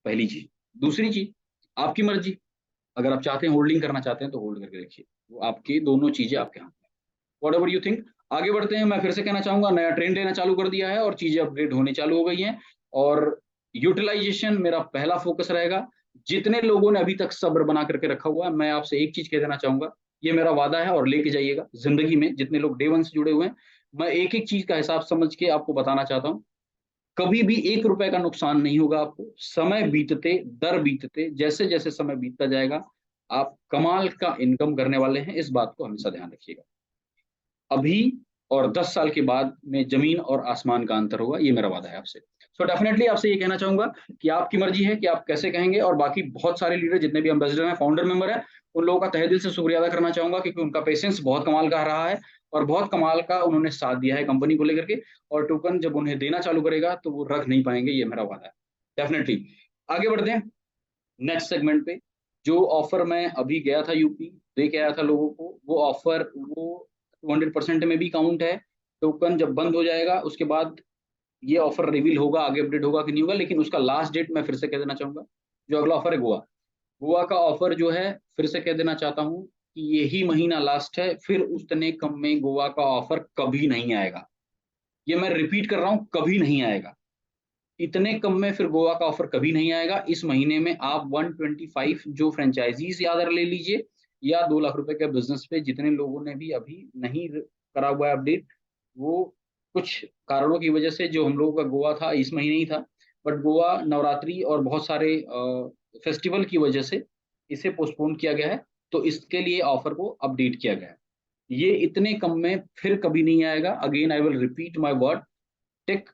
पहली चीज। दूसरी चीज, आपकी मर्जी, अगर आप चाहते हैं होल्डिंग करना चाहते हैं तो होल्ड करके रखिए, वो आपकी दोनों चीजें आपके हाथ में। What ever you think. आगे बढ़ते हैं। मैं फिर से कहना चाहूंगा, नया ट्रेंड लेना चालू कर दिया है और चीजें अपग्रेड होने चालू हो गई हैं। और यूटिलाइजेशन मेरा पहला फोकस रहेगा। जितने लोगों ने अभी तक सब्र बना करके रखा हुआ है, मैं आपसे एक चीज कह देना चाहूंगा, ये मेरा वादा है और लेके जाइएगा जिंदगी में। जितने लोग डे वन से जुड़े हुए हैं, मैं एक एक चीज का हिसाब समझ के आपको बताना चाहता हूँ। कभी भी 1 रुपए का नुकसान नहीं होगा आपको। समय बीतते दर बीतते जैसे जैसे समय बीतता जाएगा, आप कमाल का इनकम करने वाले हैं, इस बात को हमेशा ध्यान रखिएगा। अभी और 10 साल के बाद में जमीन और आसमान का अंतर होगा, ये मेरा वादा है आपसे। सो डेफिनेटली आपसे ये कहना चाहूंगा कि आपकी मर्जी है कि आप कैसे कहेंगे। और बाकी बहुत सारे लीडर जितने भी एम्बेसडर हैं, फाउंडर मेंबर हैं, उन लोगों का तहे दिल से शुक्रिया अदा करना चाहूंगा, क्योंकि उनका पेशेंस बहुत कमाल का रहा है और बहुत कमाल का उन्होंने साथ दिया है कंपनी को लेकर के। और टोकन जब उन्हें देना चालू करेगा तो वो रख नहीं पाएंगे, ये मेरा वादा है डेफिनेटली। आगे बढ़ते हैं नेक्स्ट सेगमेंट पे। जो ऑफर मैं अभी गया था यूपी, दे के आया था लोगों को, वो ऑफर वो 200% में भी काउंट है। टोकन जब बंद हो जाएगा उसके बाद ये ऑफर रिवील होगा, आगे अपडेट होगा कि नहीं होगा, लेकिन उसका लास्ट डेट मैं फिर से कह देना चाहूंगा। जो अगला ऑफर है गोवा, गोवा का ऑफर जो है, फिर से कह देना चाहता हूँ कि यही महीना लास्ट है, फिर उतने कम में गोवा का ऑफर कभी नहीं आएगा। ये मैं रिपीट कर रहा हूँ, कभी नहीं आएगा। इतने कम में फिर गोवा का ऑफर कभी नहीं आएगा। इस महीने में आप 125 जो फ्रेंचाइजीज याद ले लीजिए, या 2 लाख रुपए के बिजनेस पे जितने लोगों ने भी अभी नहीं करा हुआ है अपडेट, वो कुछ कारणों की वजह से, जो हम लोगों का गोवा था इस महीने ही था, बट गोवा नवरात्रि और बहुत सारे फेस्टिवल की वजह से इसे पोस्टपोन किया गया है। तो इसके लिए ऑफर को अपडेट किया गया है। ये इतने कम में फिर कभी नहीं आएगा। Again I will repeat my word, take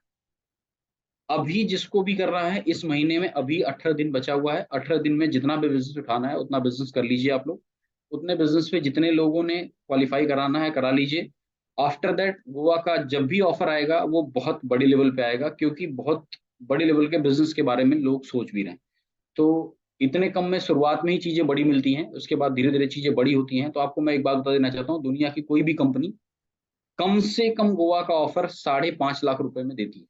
अभी जिसको भी कर रहा है इस महीने में, अभी 18 दिन बचा हुआ है, 18 दिन में जितना भी बिजनेस उठाना है उतना बिजनेस कर लीजिए आप लोग। उतने बिजनेस पे जितने लोगों ने क्वालिफाई कराना है करा लीजिए। आफ्टर दैट गोवा का जब भी ऑफर आएगा वो बहुत बड़ी लेवल पे आएगा, क्योंकि बहुत बड़े लेवल के बिजनेस के बारे में लोग सोच भी रहे हैं। तो इतने कम में शुरुआत में ही चीजें बड़ी मिलती हैं, उसके बाद धीरे धीरे चीजें बड़ी होती हैं। तो आपको मैं एक बात बता देना चाहता हूँ, दुनिया की कोई भी कंपनी कम से कम गोवा का ऑफर 5.5 लाख रुपए में देती है।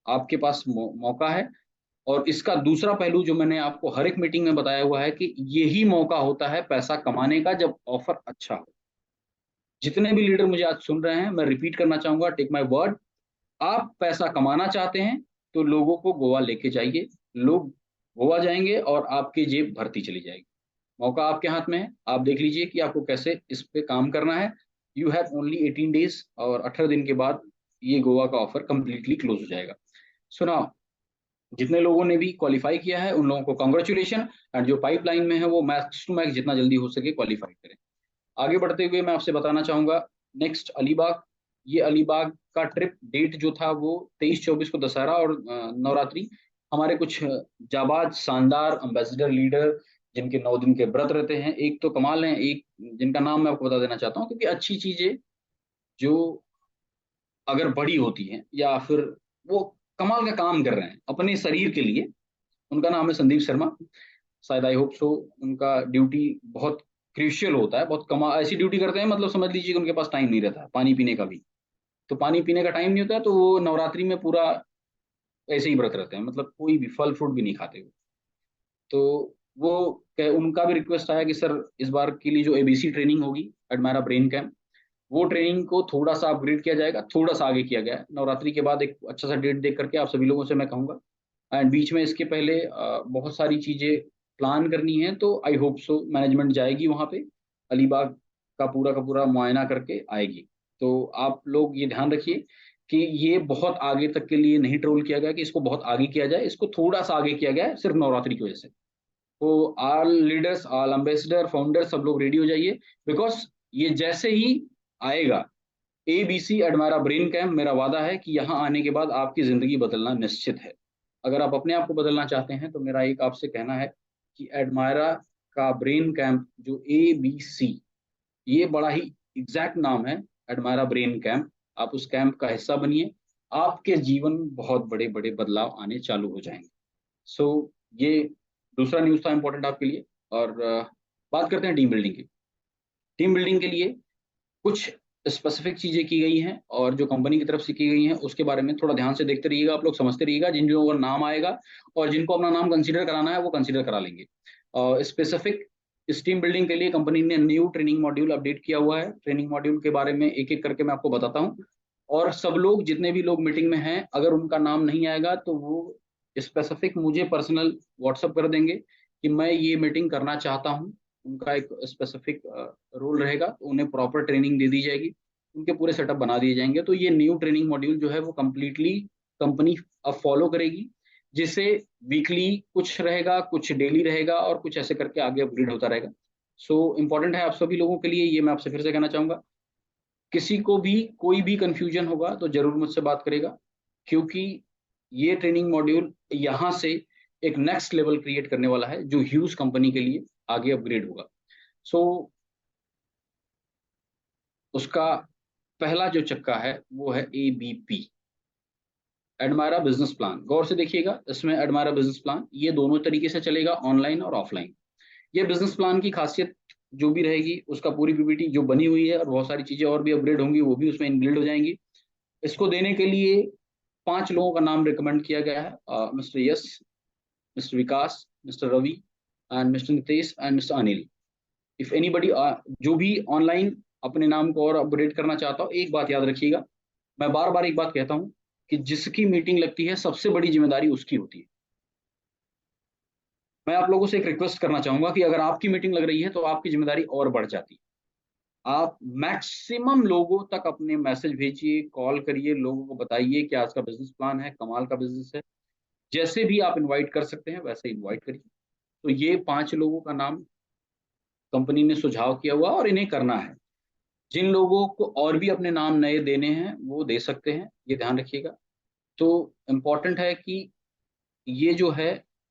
आपके पास मौका है। और इसका दूसरा पहलू जो मैंने आपको हर एक मीटिंग में बताया हुआ है कि यही मौका होता है पैसा कमाने का, जब ऑफर अच्छा हो। जितने भी लीडर मुझे आज सुन रहे हैं, मैं रिपीट करना चाहूंगा, टेक माय वर्ड, आप पैसा कमाना चाहते हैं तो लोगों को गोवा लेके जाइए। लोग गोवा जाएंगे और आपकी जेब भरती चली जाएगी। मौका आपके हाथ में है, आप देख लीजिए कि आपको कैसे इस पे काम करना है। यू हैव ओनली 18 डेज, और 18 दिन के बाद ये गोवा का ऑफर कंप्लीटली क्लोज हो जाएगा। सुना, जितने लोगों ने भी क्वालिफाई किया है उन लोगों को कॉन्ग्रेचुलेशन। एंड जो पाइपलाइन में है वो मैक्स टू मैक्स जितना जल्दी हो सके क्वालिफाई करें। आगे बढ़ते हुए मैं आपसे बताना चाहूंगा, नेक्स्ट अलीबाग। ये अलीबाग का ट्रिप डेट जो था वो 23-24 को दशहरा और नवरात्रि। हमारे कुछ जाबाज शानदार एम्बेसडर लीडर जिनके 9 दिन के व्रत रहते हैं, एक तो कमाल है, एक जिनका नाम मैं आपको बता देना चाहता हूँ, क्योंकि अच्छी चीजें जो अगर बड़ी होती हैं या फिर वो कमाल का काम कर रहे हैं अपने शरीर के लिए, उनका नाम है संदीप शर्मा। शायद आई होप सो उनका ड्यूटी बहुत क्रिशियल होता है, बहुत कमा ऐसी ड्यूटी करते हैं, मतलब समझ लीजिए कि उनके पास टाइम नहीं रहता है पानी पीने का भी। तो पानी पीने का टाइम नहीं होता है, तो वो नवरात्रि में पूरा ऐसे ही व्रत रहते हैं, मतलब कोई भी फल फ्रूट भी नहीं खाते वो। तो वो उनका भी रिक्वेस्ट आया कि सर इस बार के लिए जो एबीसी ट्रेनिंग होगी, एडमायरा ब्रेन कैंप, वो ट्रेनिंग को थोड़ा सा अपग्रेड किया जाएगा, थोड़ा सा आगे किया गया है। नवरात्रि के बाद एक अच्छा सा डेट देख करके आप सभी लोगों से मैं कहूंगा। एंड बीच में इसके पहले बहुत सारी चीजें प्लान करनी है, तो आई होप सो मैनेजमेंट जाएगी वहां पे, अलीबाग का पूरा मुआयना करके आएगी। तो आप लोग ये ध्यान रखिए कि ये बहुत आगे तक के लिए नहीं ट्रोल किया गया कि इसको बहुत आगे किया जाए, इसको थोड़ा सा आगे किया गया है सिर्फ नवरात्रि की वजह से। तो all leaders, all ambassador, founder, सब लोग रेडी हो जाइए, बिकॉज ये जैसे ही आएगा एबीसी एडमायरा ब्रेन कैंप, मेरा वादा है कि यहाँ आने के बाद आपकी जिंदगी बदलना निश्चित है। अगर आप अपने आप को बदलना चाहते हैं तो मेरा एक आपसे कहना है कि एडमायरा का ब्रेन कैंप जो एबीसी, ये बड़ा ही एग्जैक्ट नाम है, एडमायरा ब्रेन कैंप। आप उस कैंप का हिस्सा बनिए, आपके जीवन में बहुत बड़े बड़े बदलाव आने चालू हो जाएंगे। सो ये दूसरा न्यूज था इंपॉर्टेंट आपके लिए। और बात करते हैं टीम बिल्डिंग की। टीम बिल्डिंग के लिए कुछ स्पेसिफिक चीजें की गई हैं, और जो कंपनी की तरफ से की गई हैं उसके बारे में थोड़ा ध्यान से देखते रहिएगा, आप लोग समझते रहिएगा। जिन लोगों का नाम आएगा और जिनको अपना नाम कंसीडर कराना है वो कंसीडर करा लेंगे। स्पेसिफिक इस टीम बिल्डिंग के लिए कंपनी ने न्यू ट्रेनिंग मॉड्यूल अपडेट किया हुआ है। ट्रेनिंग मॉड्यूल के बारे में एक एक करके मैं आपको बताता हूँ। और सब लोग, जितने भी लोग मीटिंग में हैं, अगर उनका नाम नहीं आएगा तो वो स्पेसिफिक मुझे पर्सनल व्हाट्सअप कर देंगे कि मैं ये मीटिंग करना चाहता हूँ। उनका एक स्पेसिफिक रोल रहेगा, तो उन्हें प्रॉपर ट्रेनिंग दे दी जाएगी, उनके पूरे सेटअप बना दिए जाएंगे। तो ये न्यू ट्रेनिंग मॉड्यूल जो है वो कंप्लीटली कंपनी अब फॉलो करेगी, जिसे वीकली कुछ रहेगा, कुछ डेली रहेगा, और कुछ ऐसे करके आगे अपग्रेड होता रहेगा। सो इम्पोर्टेंट है आप सभी लोगों के लिए, ये मैं आपसे फिर से कहना चाहूंगा। किसी को भी कोई भी कंफ्यूजन होगा तो जरूर मुझसे बात करेगा, क्योंकि ये ट्रेनिंग मॉड्यूल यहाँ से एक नेक्स्ट लेवल क्रिएट करने वाला है जो ह्यूज कंपनी के लिए आगे अपग्रेड होगा। सो उसका पहला जो चक्का है वो है एबीपी, एडमायरा बिजनेस प्लान। गौर से देखिएगा, इसमें एडमायरा बिजनेस प्लान ये दोनों तरीके से चलेगा, ऑनलाइन और ऑफलाइन। ये बिजनेस प्लान की खासियत जो भी रहेगी, उसका पूरी पीपीटी जो बनी हुई है और बहुत सारी चीजें और भी अपग्रेड होंगी वो भी उसमें इनबिल्ड हो जाएंगी। इसको देने के लिए 5 लोगों का नाम रिकमेंड किया गया है, mister yes, mister Vikas, mister Ravi, and mister Nitesh, and mister Anil. If anybody जो भी ऑनलाइन अपने नाम को और अपग्रेड करना चाहता हो, एक बात याद रखिएगा, मैं बार बार एक बात कहता हूं कि जिसकी मीटिंग लगती है सबसे बड़ी जिम्मेदारी उसकी होती है। मैं आप लोगों से एक रिक्वेस्ट करना चाहूंगा कि अगर आपकी मीटिंग लग रही है तो आपकी जिम्मेदारी और बढ़ जाती है। आप मैक्सिमम लोगों तक अपने मैसेज भेजिए, कॉल करिए, लोगों को बताइए कि आज का बिजनेस प्लान है, कमाल का बिजनेस है। जैसे भी आप इनवाइट कर सकते हैं वैसे इनवाइट करिए। तो ये 5 लोगों का नाम कंपनी ने सुझाव किया हुआ और इन्हें करना है। जिन लोगों को और भी अपने नाम नए देने हैं वो दे सकते हैं, ये ध्यान रखिएगा। तो इम्पॉर्टेंट है कि ये जो है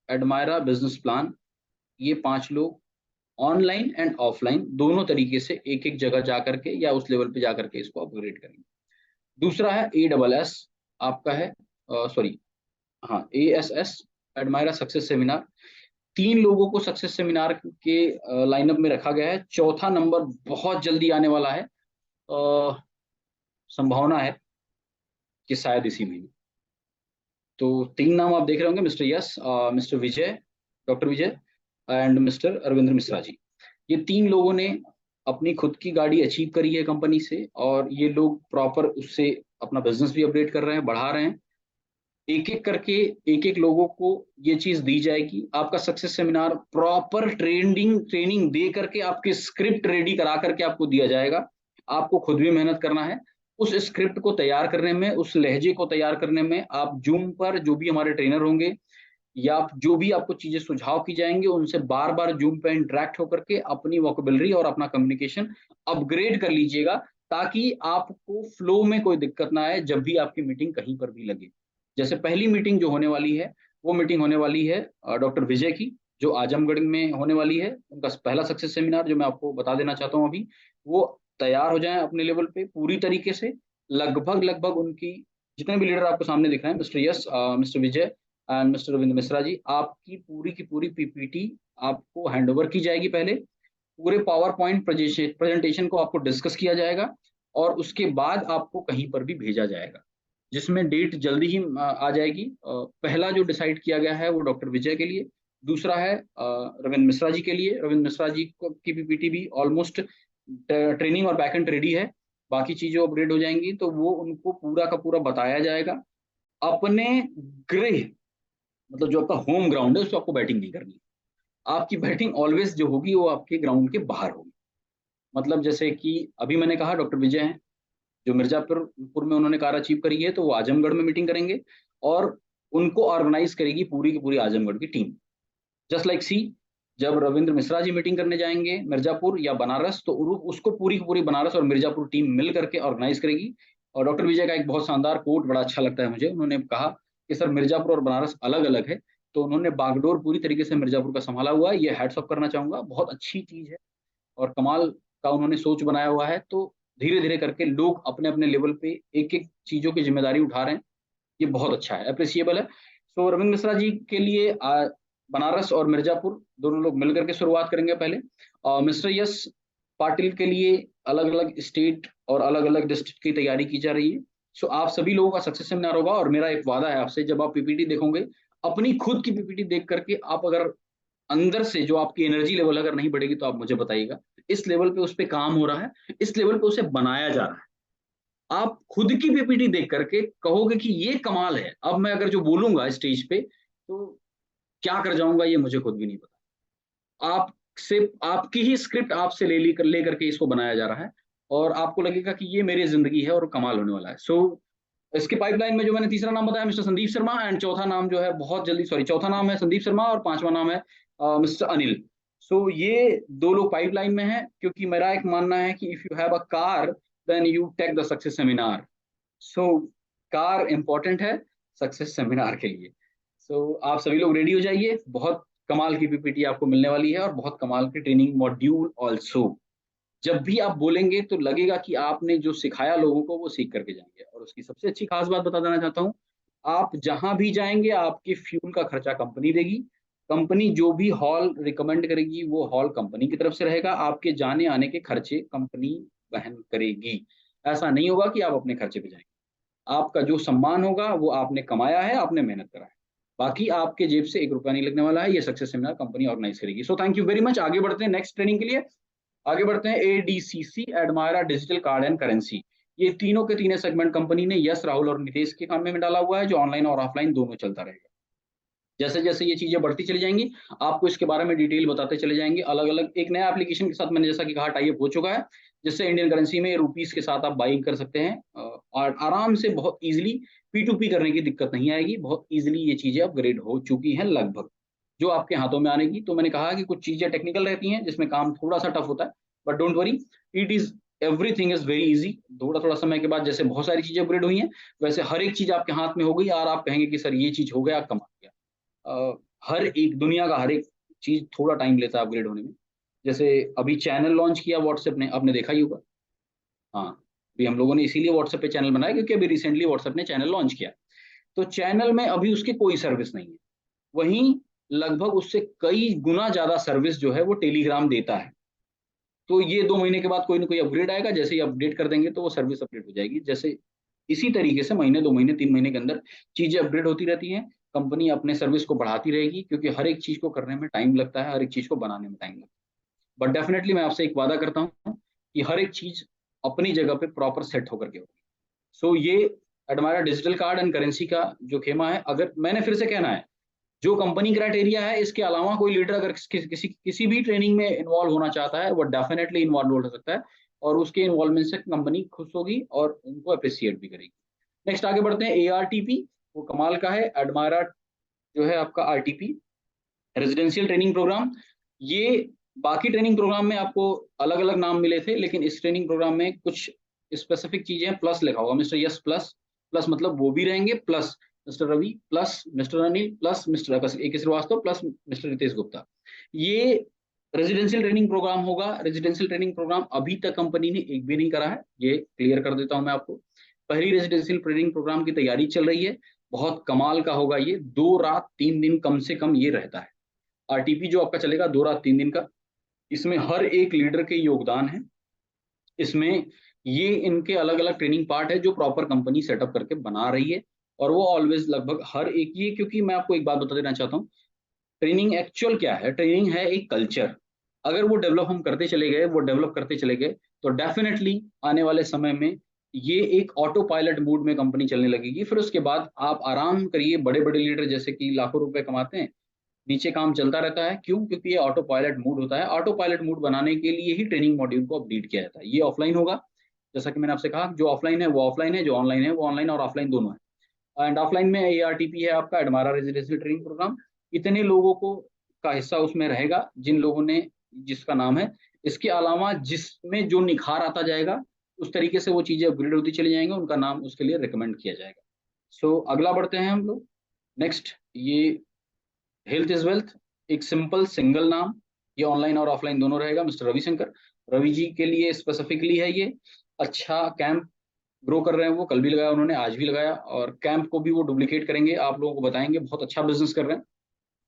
एडमायरा बिजनेस प्लान, ये 5 लोग ऑनलाइन एंड ऑफलाइन दोनों तरीके से एक एक जगह जा करके या उस लेवल पे जा करके इसको अपग्रेड करेंगे। दूसरा है ASS, आपका है सॉरी, हाँ ASS, एडमायरा सक्सेस सेमिनार। 3 लोगों को सक्सेस सेमिनार के लाइनअप में रखा गया है। चौथा नंबर बहुत जल्दी आने वाला है, संभावना है कि शायद इसी महीने। तो 3 नाम आप देख रहे होंगे, mister yes, mister Vijay, doctor Vijay and mister Arvindra Mishra ji. ये 3 लोगों ने अपनी खुद की गाड़ी अचीव करी है कंपनी से, और ये लोग प्रॉपर उससे अपना बिजनेस भी अपडेट कर रहे हैं, बढ़ा रहे हैं। एक एक करके एक एक लोगों को ये चीज दी जाएगी। आपका सक्सेस सेमिनार प्रॉपर ट्रेनिंग दे करके आपके स्क्रिप्ट रेडी करा करके आपको दिया जाएगा। आपको खुद भी मेहनत करना है उस स्क्रिप्ट को तैयार करने में, उस लहजे को तैयार करने में। आप जूम पर जो भी हमारे ट्रेनर होंगे या जो भी आपको चीजें सुझाव की जाएंगे, उनसे बार बार जूम पे इंटरेक्ट होकर के अपनी वोकेबलरी और अपना कम्युनिकेशन अपग्रेड कर लीजिएगा, ताकि आपको फ्लो में कोई दिक्कत ना आए जब भी आपकी मीटिंग कहीं पर भी लगे। जैसे पहली मीटिंग जो होने वाली है, वो मीटिंग होने वाली है डॉक्टर विजय की, जो आजमगढ़ में होने वाली है। उनका पहला सक्सेस सेमिनार जो मैं आपको बता देना चाहता हूँ अभी, वो तैयार हो जाए अपने लेवल पे पूरी तरीके से। लगभग लगभग उनकी जितने भी लीडर आपको सामने दिख रहे हैं, mister yes, mister Vijay and mister Ravindra Mishra ji, आपकी पूरी की पूरी PPT आपको हैंडओवर की जाएगी। पहले पूरे पावर पॉइंट प्रेजेंटेशन को आपको डिस्कस किया जाएगा, और उसके बाद आपको कहीं पर भी भेजा जाएगा, जिसमें डेट जल्दी ही आ जाएगी। पहला जो डिसाइड किया गया है वो डॉक्टर विजय के लिए, दूसरा है रविंद्र मिश्रा जी के लिए। रविंद्र मिश्रा जी की PPT भी ऑलमोस्ट ट्रेनिंग और बैकएंड रेडी है, बाकी चीजें अपग्रेड हो जाएंगी, तो वो उनको पूरा का पूरा बताया जाएगा। अपने गृह, मतलब जो आपका होम ग्राउंड है, उसको आपको बैटिंग नहीं करनी। आपकी बैटिंग ऑलवेज जो होगी वो आपके ग्राउंड के बाहर होगी। मतलब जैसे कि अभी मैंने कहा डॉक्टर विजय हैं, जो मिर्जापुर में उन्होंने कार अचीव करी है, तो वो आजमगढ़ में मीटिंग करेंगे, और उनको ऑर्गेनाइज करेगी पूरी की पूरी आजमगढ़ की टीम। जस्ट लाइक सी, जब रविंद्र मिश्रा जी मीटिंग करने जाएंगे मिर्जापुर या बनारस, तो उसको पूरी की पूरी बनारस और मिर्जापुर टीम मिल करके ऑर्गेनाइज करेगी। और डॉक्टर विजय का एक बहुत शानदार कोट बड़ा अच्छा लगता है मुझे, उन्होंने कहा कि सर मिर्जापुर और बनारस अलग अलग है, तो उन्होंने बागडोर पूरी तरीके से मिर्जापुर का संभाला हुआ है। ये हैट्स ऑफ करना चाहूंगा, बहुत अच्छी चीज है और कमाल का उन्होंने सोच बनाया हुआ है। तो धीरे धीरे करके लोग अपने अपने लेवल पे एक एक चीजों की जिम्मेदारी उठा रहे हैं, ये बहुत अच्छा है, अप्रिसिएबल है। सो रविंद्र मिश्रा जी के लिए बनारस और मिर्जापुर दोनों लोग मिलकर के शुरुआत करेंगे पहले। मिस्टर यस पाटिल के लिए अलग अलग स्टेट और अलग अलग डिस्ट्रिक्ट की तैयारी की जा रही है। सो आप सभी लोगों का सक्सेस सेमिनार होगा, और मेरा एक वादा है आपसे, जब आप PPT देखोगे, अपनी खुद की PPT देख करके आप अगर अंदर से जो आपकी एनर्जी लेवल अगर नहीं बढ़ेगी, तो आप मुझे बताइएगा। इस लेवल पे उस पे काम हो रहा है, इस लेवल पे उसे बनाया जा रहा है। आप खुद की PPT देख करके कहोगे कि ये कमाल है, अब मैं अगर जो बोलूंगा स्टेज पे, तो क्या कर जाऊंगा ये मुझे खुद भी नहीं पता। आपसे आपकी ही स्क्रिप्ट आपसे ले करके इसको बनाया जा रहा है, और आपको लगेगा कि ये मेरी जिंदगी है और कमाल होने वाला है। इसके पाइपलाइन में जो मैंने तीसरा नाम बताया मिस्टर संदीप शर्मा, एंड चौथा नाम जो है बहुत जल्दी, सॉरी, चौथा नाम है संदीप शर्मा और पांचवा नाम है मिस्टर अनिल। ये 2 लोग पाइपलाइन में है, क्योंकि मेरा एक मानना है कि if you have a car, then you take the success seminar. So car important है सक्सेस सेमिनार के लिए। आप सभी लोग रेडी हो जाइए, बहुत कमाल की PPT आपको मिलने वाली है, और बहुत कमाल की ट्रेनिंग मॉड्यूल ऑल्सो। जब भी आप बोलेंगे तो लगेगा कि आपने जो सिखाया लोगों को वो सीख करके जाएंगे। और उसकी सबसे अच्छी खास बात बता देना चाहता हूँ, आप जहां भी जाएंगे आपके फ्यूल का खर्चा कंपनी देगी। कंपनी जो भी हॉल रिकमेंड करेगी वो हॉल कंपनी की तरफ से रहेगा, आपके जाने आने के खर्चे कंपनी वहन करेगी। ऐसा नहीं होगा कि आप अपने खर्चे पे जाएंगे। आपका जो सम्मान होगा वो आपने कमाया है, आपने मेहनत करा है, बाकी आपके जेब से 1 रुपया नहीं लगने वाला है। ये सक्सेस सेमिनार कंपनी ऑर्गेनाइज करेगी। So thank you very much. आगे बढ़ते हैं नेक्स्ट ट्रेनिंग के लिए। आगे बढ़ते हैं ADCC, एडमायरा डिजिटल कार्ड एंड करेंसी। ये तीनों के तीनों सेगमेंट कंपनी ने यश, राहुल और नितेश के काम में डाला हुआ है, जो ऑनलाइन और ऑफलाइन दोनों चलता रहेगा। जैसे जैसे ये चीजें बढ़ती चली जाएंगी, आपको इसके बारे में डिटेल बताते चले जाएंगे। अलग अलग एक नया एप्लीकेशन के साथ मैंने जैसा कि कहा टाई अप हो चुका है, जिससे इंडियन करेंसी में रुपीस के साथ आप बाइंग कर सकते हैं, और आराम से बहुत इजीली P2P करने की दिक्कत नहीं आएगी। बहुत इजीली ये चीजें अपग्रेड हो चुकी हैं लगभग, जो आपके हाथों में आने की। तो मैंने कहा कि कुछ चीजें टेक्निकल रहती हैं जिसमें काम थोड़ा सा टफ होता है, but don't worry, it is everything is very easy. थोड़ा थोड़ा समय के बाद जैसे बहुत सारी चीजें अपग्रेड हुई हैं, वैसे हर एक चीज आपके हाथ में हो गई और आप कहेंगे कि सर ये चीज हो गया, कमाल गया। हर एक दुनिया का हर एक चीज थोड़ा टाइम लेता है अपग्रेड होने में। जैसे अभी चैनल लॉन्च किया व्हाट्सएप ने, आपने देखा ही होगा। हाँ, अभी हम लोगों ने इसीलिए व्हाट्सएप पे चैनल बनाया क्योंकि अभी रिसेंटली व्हाट्सएप ने चैनल लॉन्च किया। तो चैनल में अभी उसकी कोई सर्विस नहीं है, वहीं लगभग उससे कई गुना ज्यादा सर्विस जो है वो टेलीग्राम देता है। तो ये 2 महीने के बाद कोई ना कोई अपग्रेड आएगा, जैसे ही अपडेट कर देंगे तो वो सर्विस अपडेट हो जाएगी। जैसे इसी तरीके से महीने 2 महीने 3 महीने के अंदर चीजें अपग्रेड होती रहती हैं। कंपनी अपने सर्विस को बढ़ाती रहेगी क्योंकि हर एक चीज को करने में टाइम लगता है, हर एक चीज को बनाने में टाइम लगता है। बट डेफिनेटली मैं आपसे एक वादा करता हूँ कि हर एक चीज अपनी जगह पे प्रॉपर सेट होकर के होगी। सो ये एडमायरा डिजिटल कार्ड एंड करेंसी का जो खेमा है, अगर मैंने फिर से कहना है, जो कंपनी क्राइटेरिया है इसके अलावा कोई लीडर अगर किसी भी ट्रेनिंग में इन्वॉल्व होना चाहता है वो डेफिनेटली इन्वॉल्व हो सकता है, और उसके इन्वॉल्वमेंट से कंपनी खुश होगी और उनको अप्रिसिएट भी करेगी। नेक्स्ट आगे बढ़ते हैं, ARTP। वो कमाल का है, एडमायरा जो है आपका RTP, रेजिडेंशियल ट्रेनिंग प्रोग्राम। ये बाकी ट्रेनिंग प्रोग्राम में आपको अलग अलग नाम मिले थे, लेकिन इस ट्रेनिंग प्रोग्राम में कुछ स्पेसिफिक चीजें हैं। प्लस लिखा होगा, मिस्टर यस प्लस। प्लस मतलब वो भी रहेंगे, plus mister Ravi, plus mister Anil, plus mister AK Srivastava, plus mister Ritesh Gupta. ये रेजिडेंशियल ट्रेनिंग प्रोग्राम होगा। रेजिडेंशियल ट्रेनिंग प्रोग्राम अभी तक कंपनी ने एक भी नहीं करा है, ये क्लियर कर देता हूं मैं आपको। पहली रेजिडेंशियल ट्रेनिंग प्रोग्राम की तैयारी चल रही है। बहुत कमाल का होगा ये, 2 रात 3 दिन कम से कम ये रहता है। RTP जो आपका चलेगा 2 रात 3 दिन का, इसमें हर एक लीडर के योगदान है। इसमें ये इनके अलग अलग ट्रेनिंग पार्ट है जो प्रॉपर कंपनी सेटअप करके बना रही है, और वो ऑलवेज लगभग हर एक ये, क्योंकि मैं आपको एक बात बता देना चाहता हूँ, ट्रेनिंग एक्चुअल क्या है, ट्रेनिंग है एक कल्चर। अगर वो डेवलप हम करते चले गए, वो डेवलप करते चले गए, तो डेफिनेटली आने वाले समय में ये एक ऑटो पायलट मोड में कंपनी चलने लगेगी। फिर उसके बाद आप आराम करिए, बड़े बड़े लीडर जैसे कि लाखों रुपए कमाते हैं, नीचे काम चलता रहता है। क्यों? क्योंकि ये ऑटो पायलट मूड होता है। ऑटो पायलट मूड बनाने के लिए ही ट्रेनिंग मॉड्यूल को अपडेट किया जाता है। ये ऑफलाइन होगा, जैसा कि मैंने आपसे कहा, जो ऑफलाइन है वो ऑफलाइन है, जो ऑनलाइन है वो ऑनलाइन और ऑफलाइन दोनों है। एंड ऑफलाइन में ARTP है आपका, एडमायरा रेजिडेंशियल ट्रेनिंग प्रोग्राम। इतने लोगों को का हिस्सा उसमें रहेगा जिन लोगों ने, जिसका नाम है। इसके अलावा जिसमें जो निखार आता जाएगा, उस तरीके से वो चीजें अपग्रेड होती चली जाएंगी, उनका नाम उसके लिए रिकमेंड किया जाएगा। सो अगला बढ़ते हैं हम लोग। नेक्स्ट, ये हेल्थ इज वेल्थ, एक सिंपल सिंगल नाम, ये ऑनलाइन और ऑफलाइन दोनों रहेगा। मिस्टर रविशंकर, रवि जी के लिए स्पेसिफिकली है ये। अच्छा कैंप ग्रो कर रहे हैं वो, कल भी लगाया उन्होंने, आज भी लगाया, और कैंप को भी वो डुप्लीकेट करेंगे, आप लोगों को बताएंगे। बहुत अच्छा बिजनेस कर रहे हैं,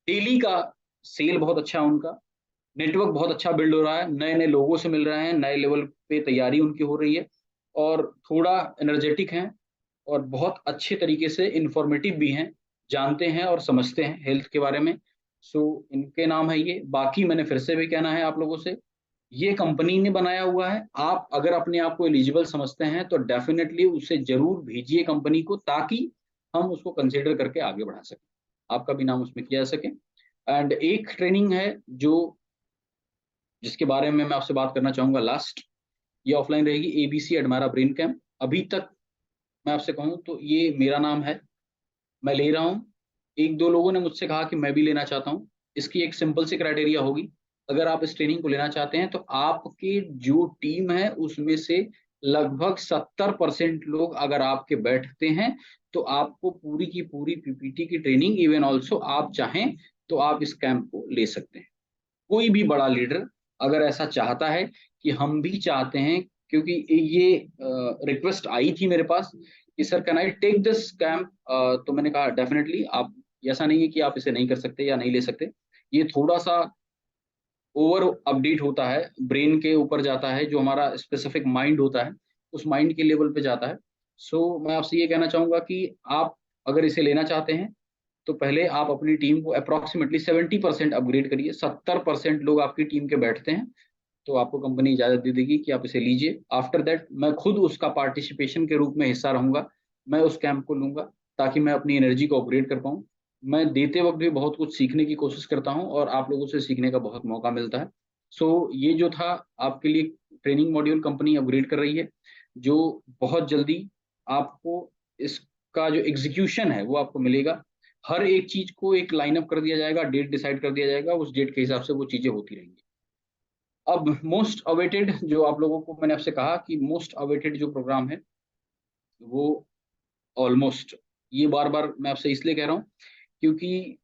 डेली का सेल बहुत अच्छा है उनका, नेटवर्क बहुत अच्छा बिल्ड हो रहा है, नए नए लोगों से मिल रहे हैं, नए लेवल पे तैयारी उनकी हो रही है, और थोड़ा एनर्जेटिक हैं, और बहुत अच्छे तरीके से इंफॉर्मेटिव भी हैं, जानते हैं और समझते हैं हेल्थ के बारे में। सो इनके नाम है ये। बाकी मैंने फिर से भी कहना है आप लोगों से, ये कंपनी ने बनाया हुआ है। आप अगर अपने आप को एलिजिबल समझते हैं तो डेफिनेटली उसे जरूर भेजिए कंपनी को, ताकि हम उसको कंसिडर करके आगे बढ़ा सकें, आपका भी नाम उसमें किया जा सके। एंड एक ट्रेनिंग है जो, जिसके बारे में मैं आपसे बात करना चाहूंगा लास्ट, ये ऑफलाइन रहेगी, ABC एडमायरा ब्रेन कैम्प। अभी तक मैं आपसे कहूँ तो ये मेरा नाम है, मैं ले रहा हूँ। एक दो लोगों ने मुझसे कहा कि मैं भी लेना चाहता हूँ। इसकी एक सिंपल सी क्राइटेरिया होगी, अगर आप इस ट्रेनिंग को लेना चाहते हैं तो आपकी जो टीम है उसमें से लगभग 70% लोग अगर आपके बैठते हैं, तो आपको पूरी की पूरी PPT की ट्रेनिंग, इवन ऑल्सो आप चाहें तो आप इस कैंप को ले सकते हैं। कोई भी बड़ा लीडर अगर ऐसा चाहता है कि हम भी चाहते हैं, क्योंकि ये रिक्वेस्ट आई थी मेरे पास कि sir can I take this camp, तो मैंने कहा डेफिनेटली आप, ऐसा नहीं है कि आप इसे नहीं कर सकते या नहीं ले सकते। ये थोड़ा सा ओवर अपडेट होता है, ब्रेन के ऊपर जाता है, जो हमारा स्पेसिफिक माइंड होता है उस माइंड के लेवल पे जाता है। सो मैं आपसे ये कहना चाहूंगा कि आप अगर इसे लेना चाहते हैं तो पहले आप अपनी टीम को अप्रोक्सीमेटली 70% अपग्रेड करिए। 70% लोग आपकी टीम के बैठते हैं तो आपको कंपनी इजाजत दे देगी कि आप इसे लीजिए। आफ्टर दैट मैं खुद उसका पार्टिसिपेशन के रूप में हिस्सा रहूंगा, मैं उस कैंप को लूंगा ताकि मैं अपनी एनर्जी को अपग्रेड कर पाऊँ। मैं देते वक्त भी बहुत कुछ सीखने की कोशिश करता हूँ और आप लोगों से सीखने का बहुत मौका मिलता है। सो ये जो था आपके लिए ट्रेनिंग मॉड्यूल कंपनी अपग्रेड कर रही है, जो बहुत जल्दी आपको इसका जो एग्जीक्यूशन है वो आपको मिलेगा। हर एक चीज को एक लाइनअप कर दिया जाएगा, डेट डिसाइड कर दिया जाएगा, उस डेट के हिसाब से वो चीजें होती रहेंगी। अब मोस्ट अवेटेड जो आप लोगों को मैंने आपसे कहा कि मोस्ट अवेटेड जो प्रोग्राम है वो ऑलमोस्ट, ये बार बार मैं आपसे इसलिए कह रहा हूँ क्योंकि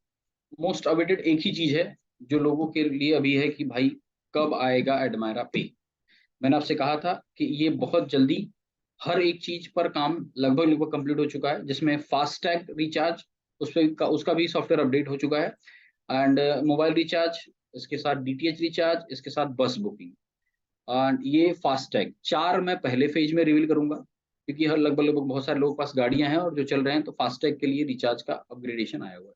मोस्ट अवेटेड एक ही चीज है जो लोगों के लिए अभी है कि भाई कब आएगा एडमायरा पे। मैंने आपसे कहा था कि ये बहुत जल्दी हर एक चीज पर काम लगभग लगभग कंप्लीट हो चुका है, जिसमें फास्टैग रिचार्ज उस पे उसका भी सॉफ्टवेयर अपडेट हो चुका है, एंड मोबाइल रिचार्ज, इसके साथ डीटीएच रिचार्ज, इसके साथ बस बुकिंग, एंड ये फास्टैग चार मैं पहले फेज में रिवील करूंगा क्योंकि हर लगभग लगभग बहुत सारे लोगों के पास गाड़ियां हैं और जो चल रहे हैं, तो फास्टैग के लिए रिचार्ज का अपग्रेडेशन आया हुआ है।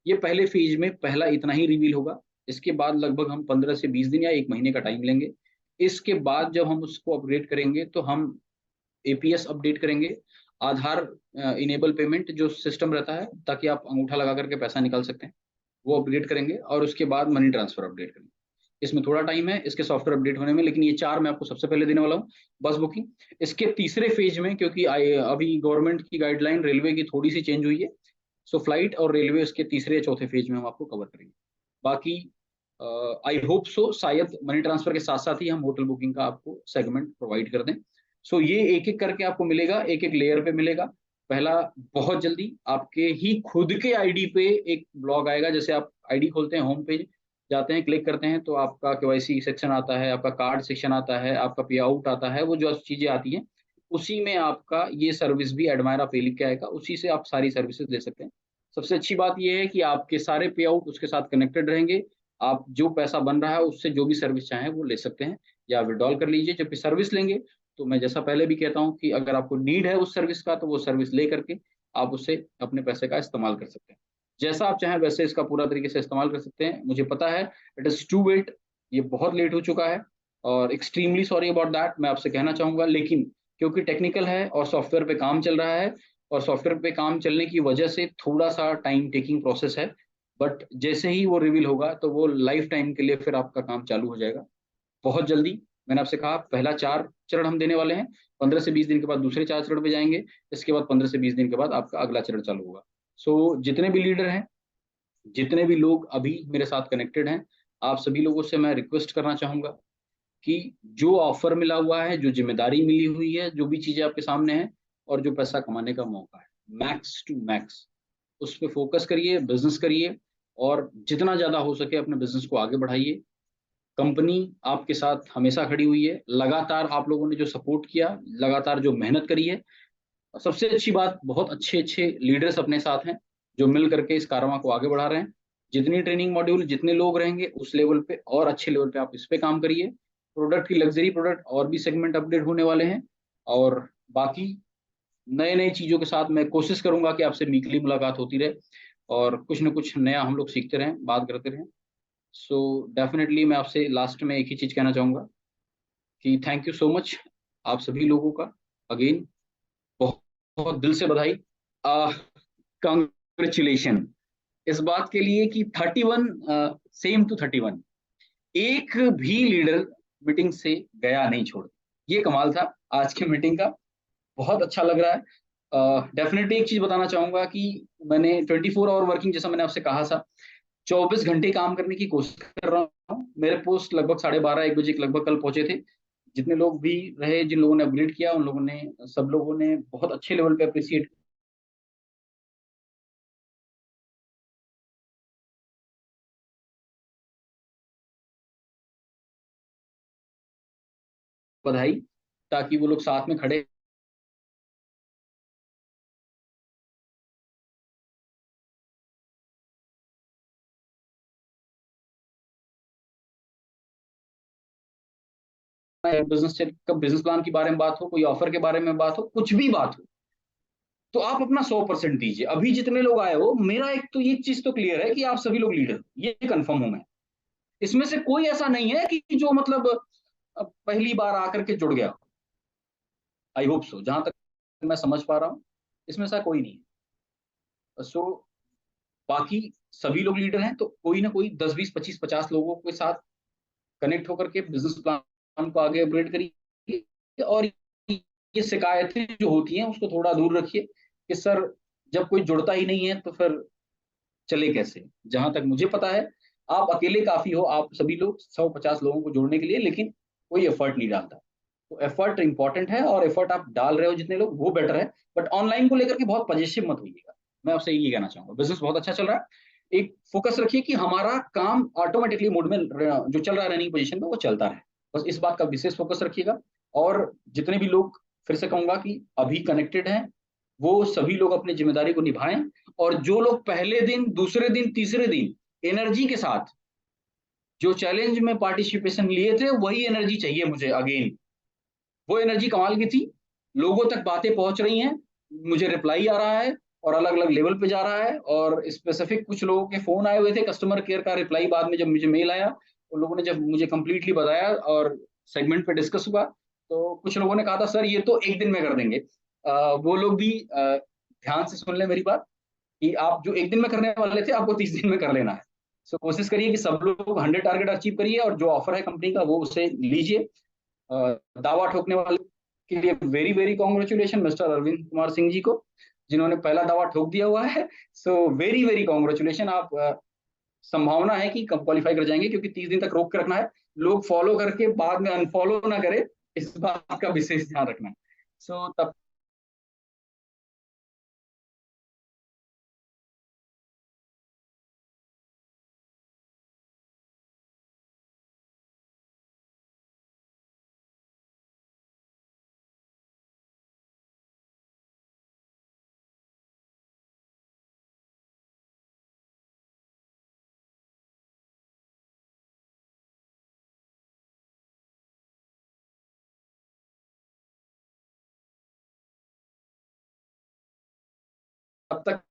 ये पहले फेज में पहला इतना ही रिवील होगा। इसके बाद लगभग हम 15 से 20 दिन या एक महीने का टाइम लेंगे। इसके बाद जब हम उसको अपग्रेड करेंगे तो हम एपीएस अपडेट करेंगे, आधार इनेबल पेमेंट जो सिस्टम रहता है ताकि आप अंगूठा लगा करके पैसा निकाल सकते हैं, वो अपडेट करेंगे, और उसके बाद मनी ट्रांसफर अपडेट करेंगे। इसमें थोड़ा टाइम है इसके सॉफ्टवेयर अपडेट होने में, लेकिन ये चार मैं आपको सबसे पहले देने वाला हूँ। बस बुकिंग इसके तीसरे फेज में, क्योंकि अभी गवर्नमेंट की गाइडलाइन रेलवे की थोड़ी सी चेंज हुई है, सो फ्लाइट और रेलवे इसके तीसरे या चौथे फेज में हम आपको कवर करेंगे। बाकी आई होप सो शायद मनी ट्रांसफर के साथ साथ ही हम होटल बुकिंग का आपको सेगमेंट प्रोवाइड कर दें। सो ये एक एक करके आपको मिलेगा, एक एक लेयर पे मिलेगा। पहला, बहुत जल्दी आपके ही खुद के आईडी पे एक ब्लॉग आएगा। जैसे आप आईडी खोलते हैं, होम पेज जाते हैं, क्लिक करते हैं, तो आपका केवाईसी सेक्शन आता है, आपका कार्ड सेक्शन आता है, आपका पे आउट आता है, वो जो चीजें आती हैं उसी में आपका ये सर्विस भी एडमायरा पे लिख के आएगा, उसी से आप सारी सर्विसेज ले सकते हैं। सबसे अच्छी बात यह है कि आपके सारे पे आउट उसके साथ कनेक्टेड रहेंगे। आप जो पैसा बन रहा है उससे जो भी सर्विस चाहें वो ले सकते हैं, या विड्रॉल कर लीजिए। जब भी सर्विस लेंगे तो मैं जैसा पहले भी कहता हूं कि अगर आपको नीड है उस सर्विस का, तो वो सर्विस ले करके आप उससे अपने पैसे का इस्तेमाल कर सकते हैं। जैसा आप चाहें वैसे इसका पूरा तरीके से इस्तेमाल कर सकते हैं। मुझे पता है इट इज टू वेट, ये बहुत लेट हो चुका है, और एक्सट्रीमली सॉरी अबाउट दैट मैं आपसे कहना चाहूंगा। लेकिन क्योंकि टेक्निकल है और सॉफ्टवेयर पे काम चल रहा है, और सॉफ्टवेयर पे काम चलने की वजह से थोड़ा सा टाइम टेकिंग प्रोसेस है, बट जैसे ही वो रिवील होगा तो वो लाइफ टाइम के लिए फिर आपका काम चालू हो जाएगा बहुत जल्दी। मैंने आपसे कहा पहला चार चरण हम देने वाले हैं, 15 से 20 दिन के बाद दूसरे चार चरण पे जाएंगे, इसके बाद 15 से 20 दिन के बाद आपका अगला चरण चालू होगा। सो जितने भी लीडर हैं, जितने भी लोग अभी मेरे साथ कनेक्टेड हैं, आप सभी लोगों से मैं रिक्वेस्ट करना चाहूंगा कि जो ऑफर मिला हुआ है, जो जिम्मेदारी मिली हुई है, जो भी चीजें आपके सामने है, और जो पैसा कमाने का मौका है, मैक्स टू मैक्स उस पर फोकस करिए, बिजनेस करिए, और जितना ज्यादा हो सके अपने बिजनेस को आगे बढ़ाइए। कंपनी आपके साथ हमेशा खड़ी हुई है, लगातार आप लोगों ने जो सपोर्ट किया, लगातार जो मेहनत करी है, और सबसे अच्छी बात, बहुत अच्छे अच्छे लीडर्स अपने साथ हैं जो मिल करके इस कारवां को आगे बढ़ा रहे हैं। जितनी ट्रेनिंग मॉड्यूल, जितने लोग रहेंगे उस लेवल पे और अच्छे लेवल पे आप इस पे काम करिए। प्रोडक्ट की लग्जरी प्रोडक्ट और भी सेगमेंट अपडेट होने वाले हैं, और बाकी नए नए चीजों के साथ मैं कोशिश करूंगा कि आपसे वीकली मुलाकात होती रहे, और कुछ ना कुछ नया हम लोग सीखते रहें, बात करते रहें। सो डेफिनेटली मैं आपसे लास्ट में एक ही चीज कहना चाहूंगा कि थैंक यू सो मच आप सभी लोगों का, अगेन बहुत बहुत दिल से बधाई, कांग्रेचुलेशन इस बात के लिए कि 31, सेम टू 31, एक भी लीडर मीटिंग से गया नहीं छोड़, ये कमाल था आज की मीटिंग का। बहुत अच्छा लग रहा है। डेफिनेटली एक चीज बताना चाहूंगा कि मैंने 24 आवर वर्किंग, जैसा मैंने आपसे कहा था, 24 घंटे काम करने की कोशिश कर रहा हूँ। मेरे पोस्ट लगभग 12:30 1 बजे के लगभग कल पहुंचे थे। जितने लोग भी रहे, जिन लोगों ने अपग्रेड किया, उन लोगों ने, सब लोगों ने बहुत अच्छे लेवल पे अप्रिशिएट, बधाई, ताकि वो लोग साथ में खड़े बिजनेस प्लान के बारे में बात हो, कोई ऑफर के बारे में बात हो, कुछ भी बात हो, तो आप अपना 100% दीजिए। अभी जितने लोग आए हो, मेरा एक तो ये चीज तो क्लियर है कि आप सभी लोग लीडर, ये कंफर्म हूं मैं। इसमें से कोई ऐसा नहीं है कि जो मतलब पहली बार आकर के जुड़ गया। आई होप सो, जहां तक मैं समझ पा रहा हूँ इसमें ऐसा कोई नहीं है। सो बाकी सभी लोग लीडर हैं, तो कोई ना कोई 10 20 25 50 लोगों के साथ कनेक्ट होकर के बिजनेस प्लान को आगे अपग्रेड करिए, और ये शिकायतें जो होती हैं उसको थोड़ा दूर रखिए कि सर जब कोई जुड़ता ही नहीं है तो फिर चले कैसे। जहां तक मुझे पता है आप अकेले काफी हो, आप सभी लोग 150 लोगों को जोड़ने के लिए, लेकिन कोई एफर्ट नहीं डालता। तो एफर्ट इंपॉर्टेंट है, और एफर्ट आप डाल रहे हो जितने लोग, वो बेटर है। बट ऑनलाइन को लेकर के बहुत पजेसिव मत होइएगा। मैं आपसे ये कहना चाहूंगा, बिजनेस बहुत अच्छा चल रहा है, एक फोकस रखिए कि हमारा काम ऑटोमेटिकली मोड में जो चल रहा है रनिंग पोजीशन में वो चलता रहे। बस इस बात का विशेष फोकस रखिएगा। और जितने भी लोग, फिर से कहूंगा कि अभी कनेक्टेड हैं, वो सभी लोग अपनी जिम्मेदारी को निभाएं। और जो लोग पहले दिन, दूसरे दिन, तीसरे दिन एनर्जी के साथ जो चैलेंज में पार्टिसिपेशन लिए थे, वही एनर्जी चाहिए मुझे अगेन। वो एनर्जी कमाल की थी, लोगों तक बातें पहुंच रही हैं, मुझे रिप्लाई आ रहा है, और अलग अलग लेवल पे जा रहा है। और स्पेसिफिक कुछ लोगों के फोन आए हुए थे, कस्टमर केयर का रिप्लाई बाद में जब मुझे मेल आया, उन लोगों ने जब मुझे कंप्लीटली बताया और सेगमेंट पे डिस्कस हुआ, तो कुछ लोगों ने कहा था सर ये तो एक दिन में कर देंगे। वो लोग भी ध्यान से सुन ले मेरी बात, कि आप जो एक दिन में करने वाले थे, आपको 30 दिन में कर लेना है। सो कोशिश करिए कि सब लोग 100 टारगेट अचीव करिए, और जो ऑफर है कंपनी का वो उसे लीजिए। दावा ठोकने वाले के लिए very very congratulation mister Arvind Kumar Singh ji को, जिन्होंने पहला दावा ठोक दिया हुआ है। So very very congratulation. आप संभावना है कि क्वालिफाई कर जाएंगे, क्योंकि 30 दिन तक रोक के रखना है, लोग फॉलो करके बाद में अनफॉलो ना करे, इस बात का विशेष ध्यान रखना है। सो तब तक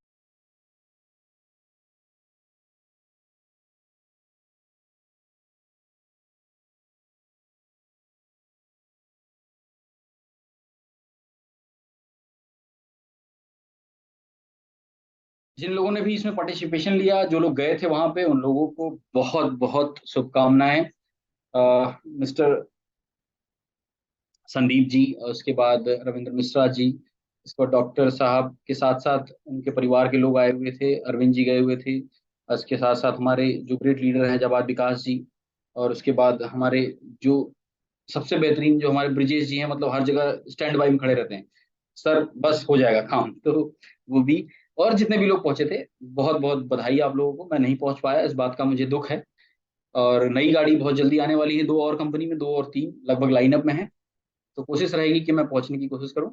जिन लोगों ने भी इसमें पार्टिसिपेशन लिया, जो लोग गए थे वहां पे, उन लोगों को बहुत बहुत शुभकामनाएं। मिस्टर संदीप जी, और उसके बाद रविंद्र मिश्रा जी, इसको डॉक्टर साहब के साथ साथ उनके परिवार के लोग आए हुए थे, अरविंद जी गए हुए थे, और इसके साथ साथ हमारे जो ग्रेट लीडर हैं जवाद विकास जी, और उसके बाद हमारे जो सबसे बेहतरीन जो हमारे ब्रिजेश जी हैं, मतलब हर जगह स्टैंड बाई में खड़े रहते हैं, सर बस हो जाएगा काम, तो वो भी। और जितने भी लोग पहुंचे थे, बहुत बहुत बधाई आप लोगों को। मैं नहीं पहुंच पाया, इस बात का मुझे दुख है। और नई गाड़ी बहुत जल्दी आने वाली है, दो और कंपनी में, दो और तीन लगभग लाइनअप में है। तो कोशिश रहेगी कि मैं पहुंचने की कोशिश करूं।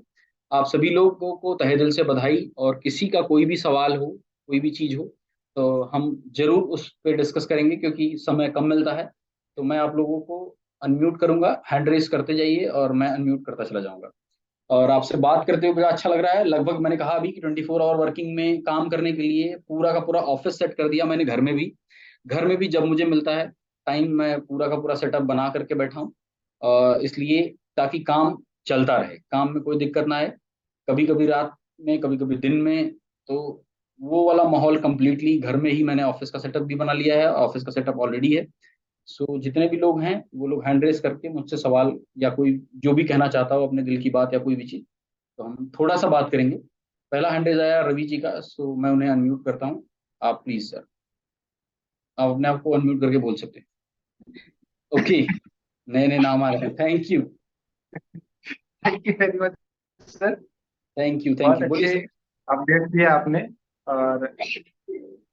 आप सभी लोगों को तहे दिल से बधाई। और किसी का कोई भी सवाल हो, कोई भी चीज हो, तो हम जरूर उस पर डिस्कस करेंगे, क्योंकि समय कम मिलता है। तो मैं आप लोगों को अनम्यूट करूंगा, हैंड रेस करते जाइए और मैं अनम्यूट करता चला जाऊंगा। और आपसे बात करते हुए बड़ा अच्छा लग रहा है। लगभग मैंने कहा अभी कि 24 आवर वर्किंग में काम करने के लिए पूरा का पूरा ऑफिस सेट कर दिया मैंने घर में भी। घर में भी जब मुझे मिलता है टाइम, मैं पूरा का पूरा सेटअप बना करके बैठा हूँ, इसलिए ताकि काम चलता रहे, काम में कोई दिक्कत ना आए। कभी कभी रात में, कभी कभी दिन में। तो वो वाला माहौल कंप्लीटली घर में ही मैंने ऑफिस का सेटअप भी बना लिया है, ऑफिस का सेटअप ऑलरेडी है। सो जितने भी लोग हैं वो लोग हैंड रेस करके मुझसे सवाल, या कोई जो भी कहना चाहता हो अपने दिल की बात या कोई भी चीज, तो हम थोड़ा सा बात करेंगे। पहला हैंड रेज आया रवि जी का, सो मैं उन्हें अनम्यूट करता हूँ। आप प्लीज सर, आप अपने आप को अनम्यूट करके बोल सकते हैं। ओके, नए नए नाम आ रहे हैं, thank you. Thank you very much sir. Thank बहुत यू, बोलिए अच्छे सर। अपडेट दिया आपने। और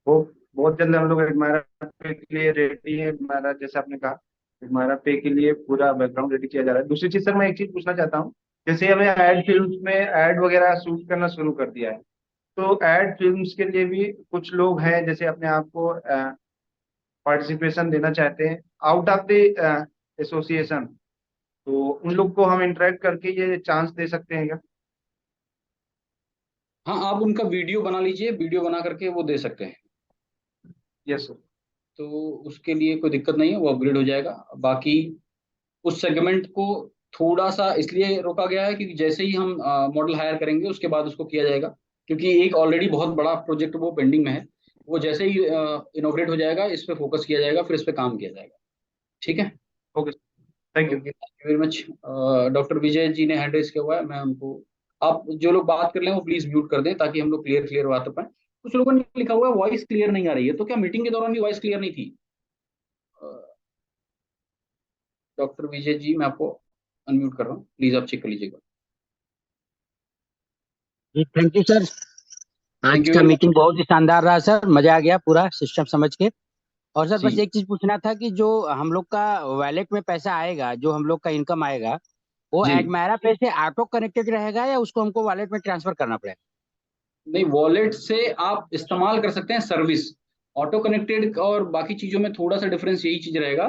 वो बहुत जल्द हम लोग एडमायरा पे के लिए रेडी है। एडमायरा जैसे आपने कहा, एडमायरा पे के लिए पूरा बैकग्राउंड रेडी किया जा रहा है। दूसरी चीज सर, मैं एक चीज पूछना चाहता हूँ। जैसे हमें एड फिल्म्स में एड वगैरह शूट करना शुरू कर दिया है, तो एड फिल्म्स के लिए भी कुछ लोग हैं जैसे अपने आप को पार्टिसिपेशन देना चाहते हैं आउट ऑफ द एसोसिएशन, तो उन लोग को हम इंटरेक्ट करके ये चांस दे सकते हैं क्या? हाँ, आप उनका वीडियो बना लीजिए, वीडियो बना करके वो दे सकते हैं। Yes sir. तो उसके लिए कोई दिक्कत नहीं है, वो अपग्रेड हो जाएगा। बाकी उस सेगमेंट को थोड़ा सा इसलिए रोका गया है क्योंकि जैसे ही हम मॉडल हायर करेंगे उसके बाद उसको किया जाएगा, क्योंकि एक ऑलरेडी बहुत बड़ा प्रोजेक्ट वो पेंडिंग में है। वो जैसे ही इनोग्रेट हो जाएगा, इस पे फोकस किया जाएगा, फिर इस पे काम किया जाएगा। ठीक है। Okay, thank you. Okay, thank you very much. Doctor Vijay ji ने हैंड रेस किया हुआ है, मैं उनको, आप जो लोग बात कर रहे हैं वो प्लीज म्यूट कर दें, ताकि हम लोग क्लियर क्लियर बात कर पाए। कुछ लोगों ने लिखा हुआ है वॉइस क्लियर नहीं आ रही है, तो क्या मीटिंग के दौरान भी वॉइस क्लियर नहीं थी? डॉक्टर विजय जी, मैं आपको अनम्यूट कर रहा हूँ, प्लीज आप चेक कर लीजिएगा। जी थैंक यू सर। थैंक आज यू का वेरी मच। मीटिंग बहुत ही शानदार रहा सर, मजा आ गया पूरा सिस्टम समझ के। और सर बस जी एक चीज पूछना था कि जो हम लोग का वैलेट में पैसा आएगा, जो हम लोग का इनकम आएगा, वो जी, एडमायरा पे से ऑटो कनेक्टेड रहेगा या उसको हमको वॉलेट में ट्रांसफर करना पड़ेगा? नहीं, वॉलेट से आप इस्तेमाल कर सकते हैं सर्विस। ऑटो कनेक्टेड और बाकी चीजों में थोड़ा सा डिफरेंस यही चीज रहेगा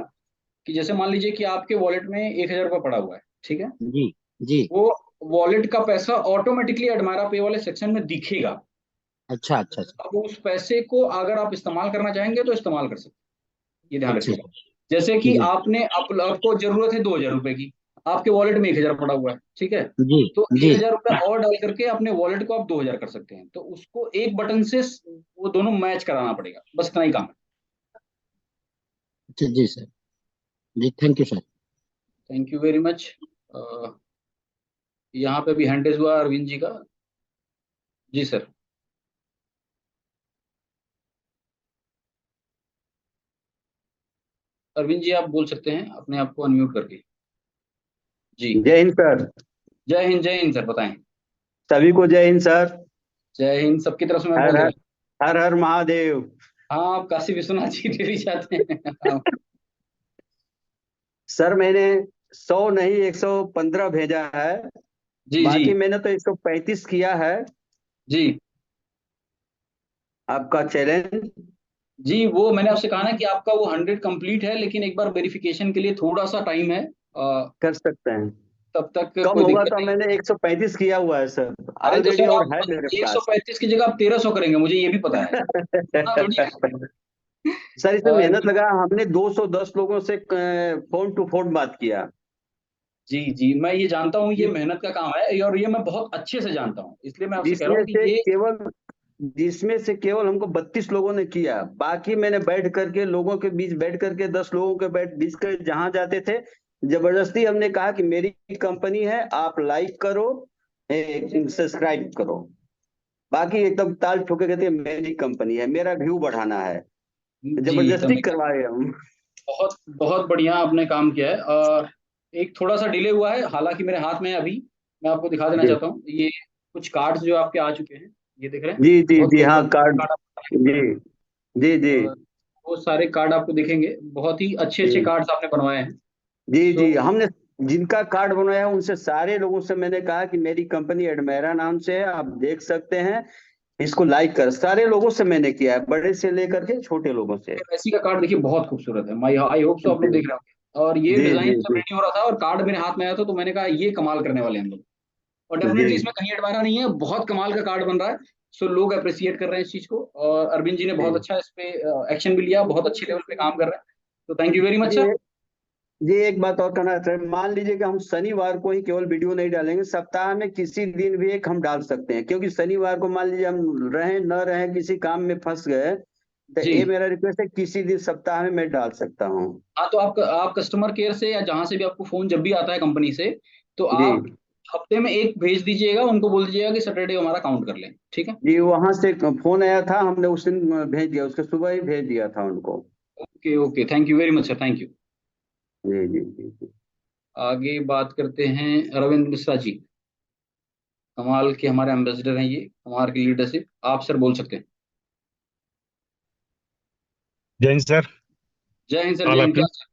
कि जैसे मान लीजिए कि आपके वॉलेट में 1,000 रुपये पड़ा हुआ है, ठीक है। जी जी। वो वॉलेट का पैसा ऑटोमेटिकली एडमायरा पे वाले सेक्शन में दिखेगा। अच्छा अच्छा अच्छा। अब उस पैसे को अगर आप इस्तेमाल करना चाहेंगे तो इस्तेमाल कर सकते हैं, ये ध्यान अच्छा रखिएगा। जैसे कि जी आपको जरूरत है 2,000 रुपए की, आपके वॉलेट में 1,000 पड़ा हुआ है, ठीक है। जी तो जी। 1,000 रुपया और डाल करके अपने वॉलेट को आप 2,000 कर सकते हैं। तो उसको एक बटन से वो दोनों मैच कराना पड़ेगा, बस इतना ही काम है। अच्छा जी सर। जी thank you sir. Thank you very much. यहाँ पे भी हैंड रेज हुआ अरविंद जी का। जी सर। अरविंद जी, आप बोल सकते हैं अपने आप को अनम्यूट करके। जी। जय हिंद सर। जय हिंद, जय हिंद सर, बताएं। सभी को जय हिंद सर। जय हिंद, सबकी तरफ से मैं हर बोल दे हर रहा हर हर महादेव। हूँ। हाँ, आप काशी विश्वनाथ जी डेली जाते हैं। हाँ, सर मैंने 100 नहीं 115 भेजा है। जी जी बाकी मैंने तो 135 किया है। जी आपका चैलेंज जी। वो मैंने आपसे कहा ना कि आपका वो 100 कंप्लीट है, लेकिन एक बार वेरिफिकेशन के लिए थोड़ा सा टाइम है। कर सकते हैं। तब तक कम कोई होगा दिक्कत तो नहीं। मैंने 135 किया हुआ है सर। अरे तो ऑलरेडी सर और आप है मेरे पास। 135 की जगह आप 1,300 करेंगे, मुझे ये भी पता है। इतना थोड़ी है। सर इसमें और मेहनत लगा, हमने 210 लोगों से फोन टू फोन बात किया। जी जी, मैं ये जानता हूँ, ये मेहनत का काम है और ये मैं बहुत अच्छे से जानता हूँ, इसलिए मैं आपसे कह रहा जिसमें हूँ कि से ये। केवल जिसमें से केवल हमको 32 लोगों ने किया। बाकी मैंने बैठ करके लोगों के बीच बैठ करके 10 लोगों के बीच के जहां जाते थे, जबरदस्ती हमने कहा कि मेरी कंपनी है, आप लाइक करो, सब्सक्राइब करो। बाकी एकदम ताल ठोके कहते मेरी कंपनी है, मेरा व्यू बढ़ाना है। जी जबरदस्ती समझ। करवाए हम। बहुत बहुत बढ़िया आपने काम किया है। और एक थोड़ा सा डिले हुआ है, हालांकि मेरे हाथ में है अभी। मैं आपको दिखा देना जी चाहता हूँ, ये कुछ कार्ड्स जो आपके आ चुके हैं, ये दिख रहे हैं। जी जी बहुत जी हाँ खूबसूरत कार्ड। कार्ड आप जी बनाए हैं। जी जी और वो सारे कार्ड आपको दिखेंगे, बहुत ही अच्छे अच्छे जी कार्ड्स आपने बनवाए हैं। जी सो जी। हमने जिनका कार्ड बनवाया उनसे सारे लोगों से मैंने कहा कि मेरी कंपनी एडमेरा नाम से है, आप देख सकते हैं, इसको लाइक कर। सारे लोगों से मैंने किया है, बड़े से लेकर के छोटे लोगों से। मेसी का कार्ड देखिए, बहुत खूबसूरत है। माई आई होप सो आप लोग जी देख रहे होंगे। और ये जी डिजाइन जी जब रेडी हो रहा था और कार्ड मेरे हाथ में आया था, तो मैंने कहा ये कमाल करने वाले हैं हम लोग। और जी डेफिनेटली इसमें कहीं अटवाना नहीं है, बहुत कमाल का कार्ड बन रहा है। सो लोग अप्रिसिएट कर रहे हैं इस चीज को, और अरविंद जी ने बहुत जी अच्छा इस पे एक्शन भी लिया, बहुत अच्छे लेवल पे काम कर रहे हैं। तो थैंक यू वेरी मच जी। सर। जी एक बात और कहना चाहते हैं, मान लीजिए कि हम शनिवार को ही केवल वीडियो नहीं डालेंगे, सप्ताह में किसी दिन भी एक हम डाल सकते हैं, क्योंकि शनिवार को मान लीजिए हम रहें न रहें किसी काम में फंस गए, तो जी ये मेरा रिक्वेस्ट है, किसी दिन सप्ताह में मैं डाल सकता हूँ। हाँ, तो आप कस्टमर केयर से या जहां से भी आपको फोन जब भी आता है कंपनी से, तो जी आप हफ्ते में एक भेज दीजिएगा, उनको बोल दीजिएगा कि सैटरडे हमारा काउंट कर लें, ठीक है। जी वहां से फोन आया था, हमने उस दिन भेज दिया, उसके सुबह ही भेज दिया था उनको। Okay okay, thank you very much sir, thank you. जी जी जी जी। आगे बात करते हैं रविंद्र मिश्रा जी। कमाल के हमारे एम्बेसडर हैं ये, कमाल की लीडरशिप, आप सर बोल सकते हैं। जय हिंद सर। जय हिंद सर, जय ऑल हिंद। ऑफ क्या यू।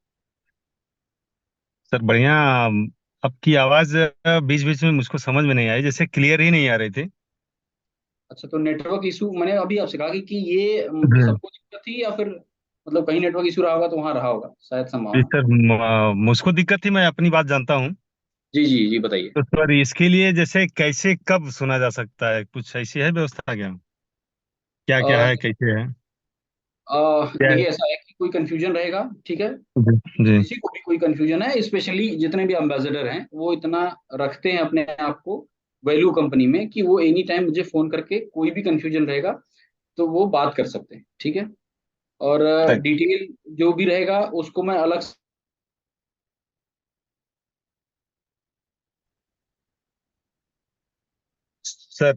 सर बढ़िया। आपकी आवाज बीच बीच में मुझको समझ में नहीं आई, जैसे क्लियर ही नहीं आ रही थी। अच्छा, तो नेटवर्क इशू मैंने अभी आपसे कहा कि ये हम्म। सबको दिक्कत थी, या फिर मतलब कहीं नेटवर्क इशू रहा होगा तो वहां रहा होगा शायद, जी संभावना। सर, मुझको दिक्कत थी, मैं अपनी बात जानता हूँ। जी जी जी, बताइए। तो सर इसके लिए जैसे कैसे कब सुना जा सकता है, कुछ ऐसी है व्यवस्था क्या? क्या क्या है, कैसे है, क्या है? देखिए, ऐसा है कि कोई कंफ्यूजन रहेगा, ठीक है। जी जी किसी को भी कोई कंफ्यूजन है, स्पेशली जितने भी एम्बेसडर हैं वो इतना रखते हैं अपने आप को वैल्यू कंपनी में, कि वो एनी टाइम मुझे फोन करके कोई भी कंफ्यूजन रहेगा तो वो बात कर सकते हैं, ठीक है। और सर डिटेल जो भी रहेगा उसको मैं अलग सर